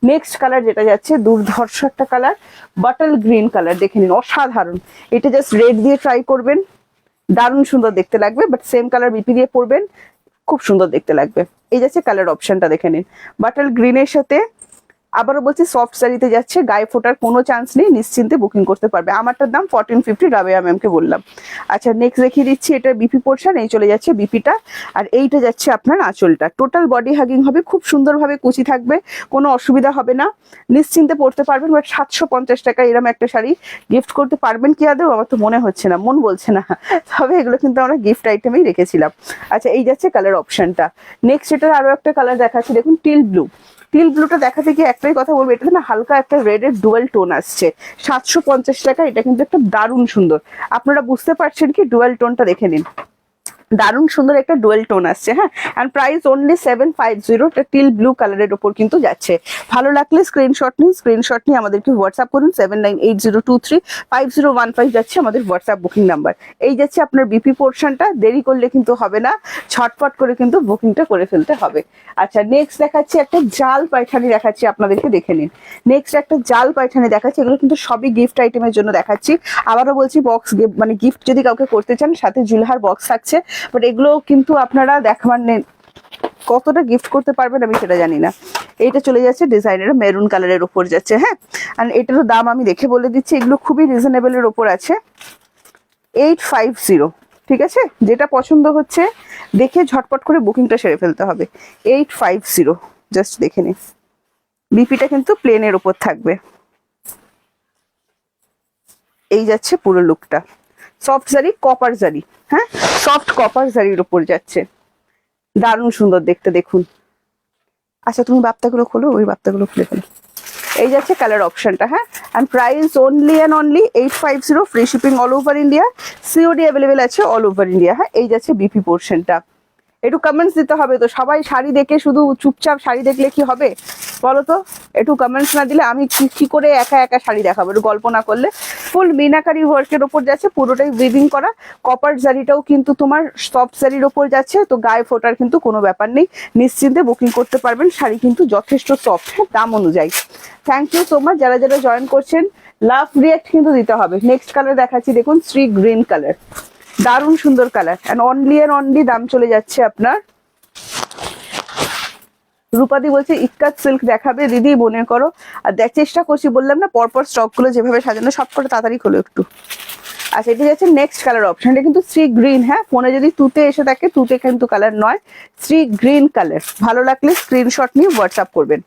নেক্সট কালার যেটা যাচ্ছে, দুর্ধর্ষ একটা কালার, বাটল গ্রিন কালার, দেখে নিন অসাধারণ। এটা জাস্ট রেড দিয়ে ট্রাই করবেন, দারুণ সুন্দর দেখতে লাগবে। বাট সেম কালার বিপি দিয়ে পরবেন, খুব সুন্দর দেখতে লাগবে। এই যাচ্ছে কালার অপশনটা, দেখে নিন বাটার গ্রিনের সাথে। আবারও বলছি, সফট শাড়িতে যাচ্ছে, গায়ে ফোটার কোনো চান্স নেই, নিশ্চিন্তে বুকিং করতে পারবে। আমারটার দাম 1450, রাবেয়া ম্যামকে বললাম। আচ্ছা, নেক্সট দেখিয়ে দিচ্ছি, এটা বিপি পোর্শন। এই চলে যাচ্ছে বিপিটা, আর এইটা যাচ্ছে আপনার আঁচলটা। টোটাল বডি হাগিং হবে, খুব সুন্দরভাবে কুচি থাকবে, কোনো অসুবিধা হবে না, নিশ্চিন্তে পড়তে পারবেন। বাট 750 টাকা এরকম একটা শাড়ি গিফট করতে পারবেন কি আদৌ? আমার তো মনে হচ্ছে না, মন বলছে না। তবে এগুলো কিন্তু আমরা গিফট আইটেমেই রেখেছিলাম। আচ্ছা, এই যাচ্ছে কালার অপশনটা। নেক্সট এটার আরো একটা কালার দেখাচ্ছি, দেখুন টিল ব্লু। টিল ব্লুটা দেখাতে গিয়ে একটাই কথা বলবো, এটা না হালকা একটা রেডের ডুয়াল টোন আসছে। 750 টাকা, এটা কিন্তু একটা দারুণ সুন্দর। আপনারা বুঝতে পারছেন কি? ডুয়াল টোনটা দেখে নিন, দারুণ সুন্দর একটা ডুয়েল টোন আসছে। হ্যাঁ, এন্ড প্রাইস অনলি 750। এটা টিল ব্লু কালারের উপর কিন্তু যাচ্ছে। ভালো লাগলে স্ক্রিনশট নিন, স্ক্রিনশট নিয়ে আমাদেরকে হোয়াটসঅ্যাপ করুন। 7980235015 যাচ্ছে আমাদের হোয়াটসঅ্যাপ বুকিং নাম্বার। এই যাচ্ছে আপনার বিপি পোর্শনটা, দেরি করলে কিন্তু হবে না, ছটপট করে কিন্তু বুকিংটা করে ফেলতে হবে। আচ্ছা, নেক্সট দেখাচ্ছি একটা জাল পায়ঠানি দেখাচ্ছি আপনাদেরকে, দেখে নিন। নেক্সট একটা জাল পায়ঠানি দেখাচ্ছি, এগুলো কিন্তু সবই গিফট আইটেমের জন্য দেখাচ্ছি। আবারও বলছি, বক্স মানে গিফট যদি কাউকে করতে চান, সাথে জুলহার বক্স থাকছে। বাট এগুলো কিন্তু আপনারা দেখাবার নেই, কতটা গিফট করতে পারবেন আমি সেটা জানি না। এইটা চলে যাচ্ছে ডিজাইনের মেরুন কালারের উপর যাচ্ছে। হ্যাঁ, আর এটারও দাম আমি দেখে বলে দিচ্ছি, এগুলো খুবই রিজনেবল এর উপর আছে, 850। ঠিক আছে, যেটা পছন্দ হচ্ছে দেখে ঝটপট করে বুকিংটা সেরে ফেলতে হবে। 850, জাস্ট দেখে নিন। বিপিটা কিন্তু প্লেনের উপর থাকবে। এই যাচ্ছে পুরো লুকটা, সফট জারি, কপার জারি। হ্যাঁ, সফট কপার জারির উপর যাচ্ছে, দারুণ সুন্দর দেখতে, দেখুন। আচ্ছা, তুমি বাপ্তাগুলো খোলো, ওই বাপ্তাগুলো খুলে ফেলো। এই যাচ্ছে কালার অপশনটা। হ্যাঁ, and price only and only 850, free shipping all over India, COD available আছে অল ওভার ইন্ডিয়া। হ্যাঁ, এই যাচ্ছে বিপি পোর্শনটা। একটু কমেন্টস দিতে হবে তো, সবাই শাড়ি দেখে শুধু চুপচাপ শাড়ি দেখলে কি হবে বলো তো? একটু কমেন্টস না দিলে আমি কি করে একা একা শাড়ি দেখাবো, একটু গল্প না করলে। ফুল মিনাকারি ওয়ার্কের ওপর যাচ্ছে, পুরোটাই উইভিং করা। কপার জারিটাও কিন্তু তোমার সফট জারির ওপর যাচ্ছে, তো গায়ে ফোটার কিন্তু কোনো ব্যাপার নেই, নিশ্চিন্তে বুকিং করতে পারবেন। শাড়ি কিন্তু যথেষ্ট সফট, হ্যাঁ, দাম অনুযায়ী। থ্যাংক ইউ সো মাচ যারা যারা জয়েন করছেন। লাভ রিয়াক্ট কিন্তু দিতে হবে। নেক্সট কালার দেখাচ্ছি, দেখুন শ্রী গ্রিন কালার, দারুণ সুন্দর কালার। এন্ড অনলি দাম চলে যাচ্ছে আপনার, রূপাদি বলছে ইক্কাত সিল্ক দেখাবে দিদি, মনে করো। আর চেষ্টা করছি, বললাম না পরপর স্টক গুলো যেভাবে সাজানো, সব করে তাড়াতাড়ি খোলো একটু। আচ্ছা, এটা যাচ্ছে নেক্সট কালার অপশন, এটা কিন্তু শ্রী গ্রিন। হ্যাঁ, ফোনে যদি তুতে এসে থাকে, তুতে কিন্তু কালার নয়, শ্রী গ্রিন কালার। ভালো লাগলে স্ক্রিনশট নিয়ে হোয়াটসঅ্যাপ করবেন।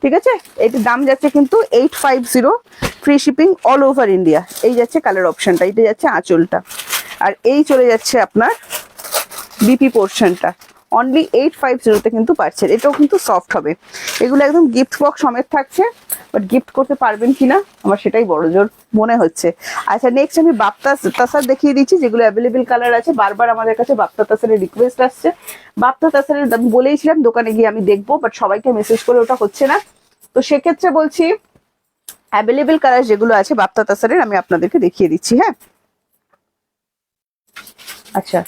ঠিক আছে, এটির দাম যাচ্ছে কিন্তু 850, free shipping all over India. এই যাচ্ছে কালার অপশনটা, এটা যাচ্ছে আঁচলটা, আর এই চলে যাচ্ছে আপনার বিপি পোর্শনটা। অনলি 850-তে কিন্তু পাচ্ছেন। এটাও কিন্তু সফট হবে, এগুলো একদম গিফট বক্স সমেত থাকছে। বাট গিফট করতে পারবেন কিনা আমার সেটাই বড় জোর মনে হচ্ছে। আচ্ছা, নেক্সট আমি বাপ্তা তাসার দেখিয়ে দিচ্ছি, যেগুলো অ্যাভেলেবেল কালার আছে। বারবার আমাদের কাছে বাপ্তা তাসারের রিকোয়েস্ট আসছে। বাপ্তা তাসারের আমি বলেইছিলাম দোকানে গিয়ে আমি দেখবো, বাট সবাইকে মেসেজ করে ওটা হচ্ছে না। তো সেক্ষেত্রে বলছি, অ্যাভেলেবেল কালার যেগুলো আছে বাপ্তা তাসারের, আমি আপনাদেরকে দেখিয়ে দিচ্ছি। হ্যাঁ, আচ্ছা,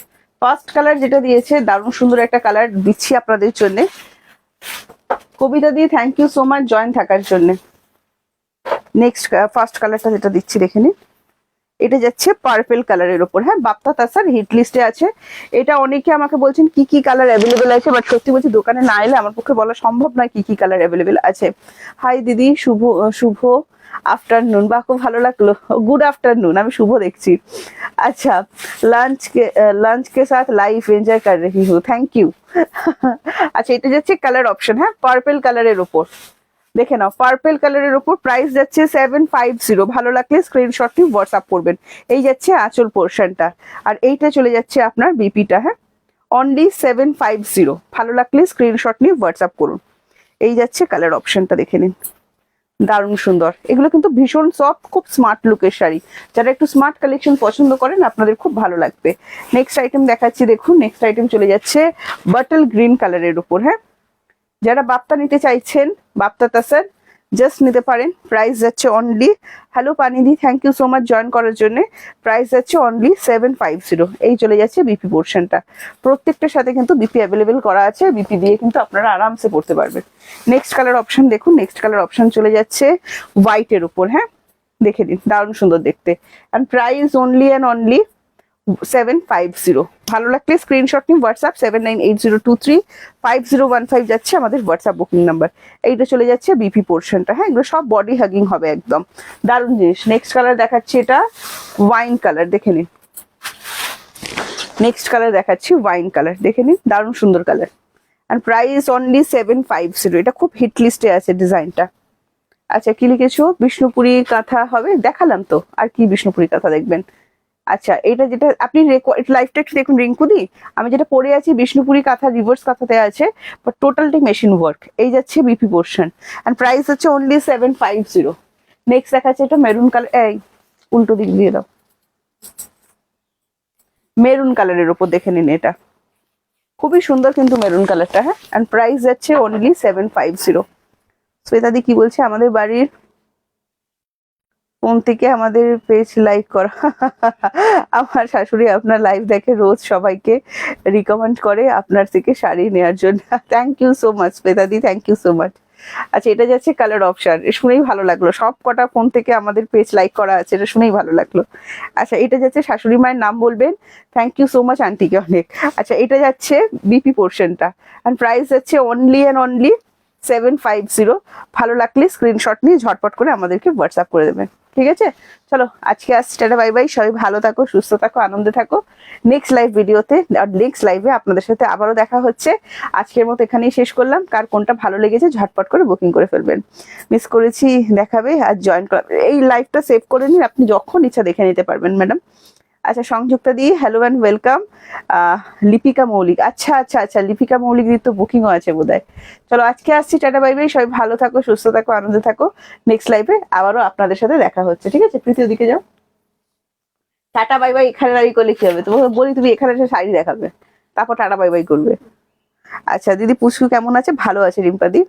ফার্স্ট কালার যেটা দিয়েছে দারুণ সুন্দর একটা কালার দিচ্ছি আপনাদের জন্য। কবিতা দিয়ে thank you so much join থাকার জন্য। নেক্সট ফার্স্ট কালারটা যেটা দিচ্ছি দেখে নিন, এটা যাচ্ছে পার্পল কালারের উপর। হ্যাঁ, বাপ্তা তাসার হিট লিস্টে আছে এটা। অনেকে আমাকে বলছেন কি কি কালার অ্যাভেলেবেল আছে, বাট সত্যি বলছি দোকানে না এলে আমার পক্ষে বলা সম্ভব নয় কি কি কালার অ্যাভেলেবেল আছে। হাই দিদি, শুভ শুভ আফটারনুন, বা খুব ভালো লাগলো, গুড আফটারনুন, আমি শুভ দেখছি। अच्छा लंच के साथ लाइफ एंजॉय कर रही हूँ, थैंक यू। আচ্ছা, এটা যাচ্ছে কালার অপশন। হ্যাঁ, পার্পল কালারের উপর দেখে নাও, পার্পল কালারের উপর প্রাইস যাচ্ছে 750। ভালো লাগলে স্ক্রিনশট নিয়ে হোয়াটসঅ্যাপ করবেন। এই যাচ্ছে আঁচল পোর্শনটা, আর এইটা চলে যাচ্ছে আপনার বিপিটা। হ্যাঁ, অনলি 750। ভালো লাগলে স্ক্রিনশট নিয়ে হোয়াটসঅ্যাপ করুন। এই যাচ্ছে কালার অপশনটা, দেখে নিন, দারুণ সুন্দর। এগুলো কিন্তু ভীষণ সফট, খুব স্মার্ট লুকের শাড়ি। যারা একটু স্মার্ট কালেকশন পছন্দ করেন আপনাদের খুব ভালো লাগবে। নেক্সট আইটেম দেখাচ্ছি, দেখুন নেক্সট আইটেম চলে যাচ্ছে বাটল গ্রিন কালারের উপর। হ্যাঁ, যারা বাপ্তা নিতে চাইছেন, বাপ্তা তাসার জাস্ট নিতে পারেন। প্রাইস যাচ্ছে only, hello Panidi thank you so much join করার জন্য। প্রাইস যাচ্ছে অনলি 750। এই চলে যাচ্ছে বিপি পোর্শনটা। প্রত্যেকটার সাথে কিন্তু বিপি অ্যাভেলেবেল করা আছে, বিপি দিয়ে কিন্তু আপনারা আরামসে পড়তে পারবেন। নেক্সট কালার অপশন দেখুন, নেক্সট কালার অপশন চলে যাচ্ছে হোয়াইটের উপর। হ্যাঁ, দেখে নিন, দারুণ সুন্দর দেখতে। And price only and only 750। ভালো লাগলে স্ক্রিনশট নিন হোয়াটসঅ্যাপ 7980235015 যাচ্ছে আমাদের হোয়াটসঅ্যাপ বুকিং নাম্বার। এইটা চলে যাচ্ছে বিপি পোর্শনটা। হ্যাঁ, এগুলো সব বডি হাগিং হবে একদম, দারুণ জিনিস। নেক্সট কালার দেখাচ্ছি, এটা ওয়াইন কালার, দেখে নিন। নেক্সট কালার দেখাচ্ছি ওয়াইন কালার, দেখে নিন, দারুণ সুন্দর কালার। And price only 750। এটা খুব হিট লিস্টে আছে ডিজাইনটা। আচ্ছা, কি লিখেছো? বিষ্ণুপুরি কাঁথা হবে, দেখালাম তো, আর কি বিষ্ণুপুরি কাঁথা দেখবেন। আচ্ছা, এটা যেটা আপনি লাইফটা একটু দেখুন রিঙ্কুদি, আমি যেটা পরে আছি বিষ্ণুপুরি কাঁথা রিভার্স কাঁথাতে আছে, বাট টোটালটি মেশিন ওয়ার্ক। এই যাচ্ছে বিপি পোর্শন, অ্যান্ড প্রাইস হচ্ছে অনলি 750। নেক্সট দেখাচ্ছে এটা মেরুন কালার, এই উল্টো দিক দিয়ে দাও, মেরুন কালারের উপর দেখে নিন। এটা খুবই সুন্দর কিন্তু মেরুন কালারটা। হ্যাঁ, অ্যান্ড প্রাইস যাচ্ছে অনলি 750। শ্বেতাদি কি বলছে, আমাদের বাড়ির ফোন থেকে আমাদের পেজ লাইক করা। আমার শাশুড়ি আপনার লাইভ দেখে, রোজ সবাইকে রিকমেন্ড করে আপনার থেকে শাড়ি নেওয়ার জন্য। Thank you so much Shwetadi, thank you so much. আচ্ছা, এটা যাচ্ছে কালার অপশন, শুনেই ভালো লাগলো, সব কটা ফোন থেকে আমাদের পেজ লাইক করা আছে, এটা শুনেই ভালো লাগলো। আচ্ছা, এটা যাচ্ছে শাশুড়ি মায়ের নাম বলবেন, থ্যাংক ইউ সো মাচ আন্টিকে অনেক। আচ্ছা, এটা যাচ্ছে বিপি পোর্শনটা, অ্যান্ড প্রাইস যাচ্ছে অনলি অ্যান্ড অনলি 750। ভালো লাগলে স্ক্রিনশট নিয়ে ঝটপট করে আমাদেরকে হোয়াটসঅ্যাপ করে দেবেন, ঠিক আছে? চলো আজকে আসছি, টাটা বাই বাই, সবাই ভালো থাকো, সুস্থ থাকো, আনন্দে থাকো। নেক্সট লাইভ ভিডিওতে আর নেক্সট লাইভে আপনাদের সাথে আবারও দেখা হচ্ছে। আজকের মতো এখানেই শেষ করলাম। কার কোনটা ভালো লেগেছে ঝটপট করে বুকিং করে ফেলবেন। মিস করেছি দেখাবে আর জয়েন করা, এই লাইভটা সেভ করে নিন, আপনি যখন ইচ্ছা দেখে নিতে পারবেন ম্যাডাম। আচ্ছা, সংযুক্তা দি হ্যালো অ্যান্ড ওয়েলকাম। লিপিকা মৌলিক, আচ্ছা আচ্ছা আচ্ছা, লিপিকা মৌলিক দির তো বুকিংও আছে বোধহয়। চলো আজকে আসছি, টাটা বাই বাই, সবাই ভালো থাকো, সুস্থ থাকো, আনন্দে থাকো। নেক্সট লাইভে আবারও আপনাদের সাথে দেখা হচ্ছে, ঠিক আছে? প্রীতি ওদিকে যাও, টাটা বাই বাই। এখানে দাঁড়িয়ে করলে কি হবে, তোমাকে বলি তুমি এখানে এসে শাড়ি দেখাবে, তারপর টাটা বাই বাই করবে। আচ্ছা দিদি, পুষ্কু কেমন আছে? ভালো আছে রিম্পাদি।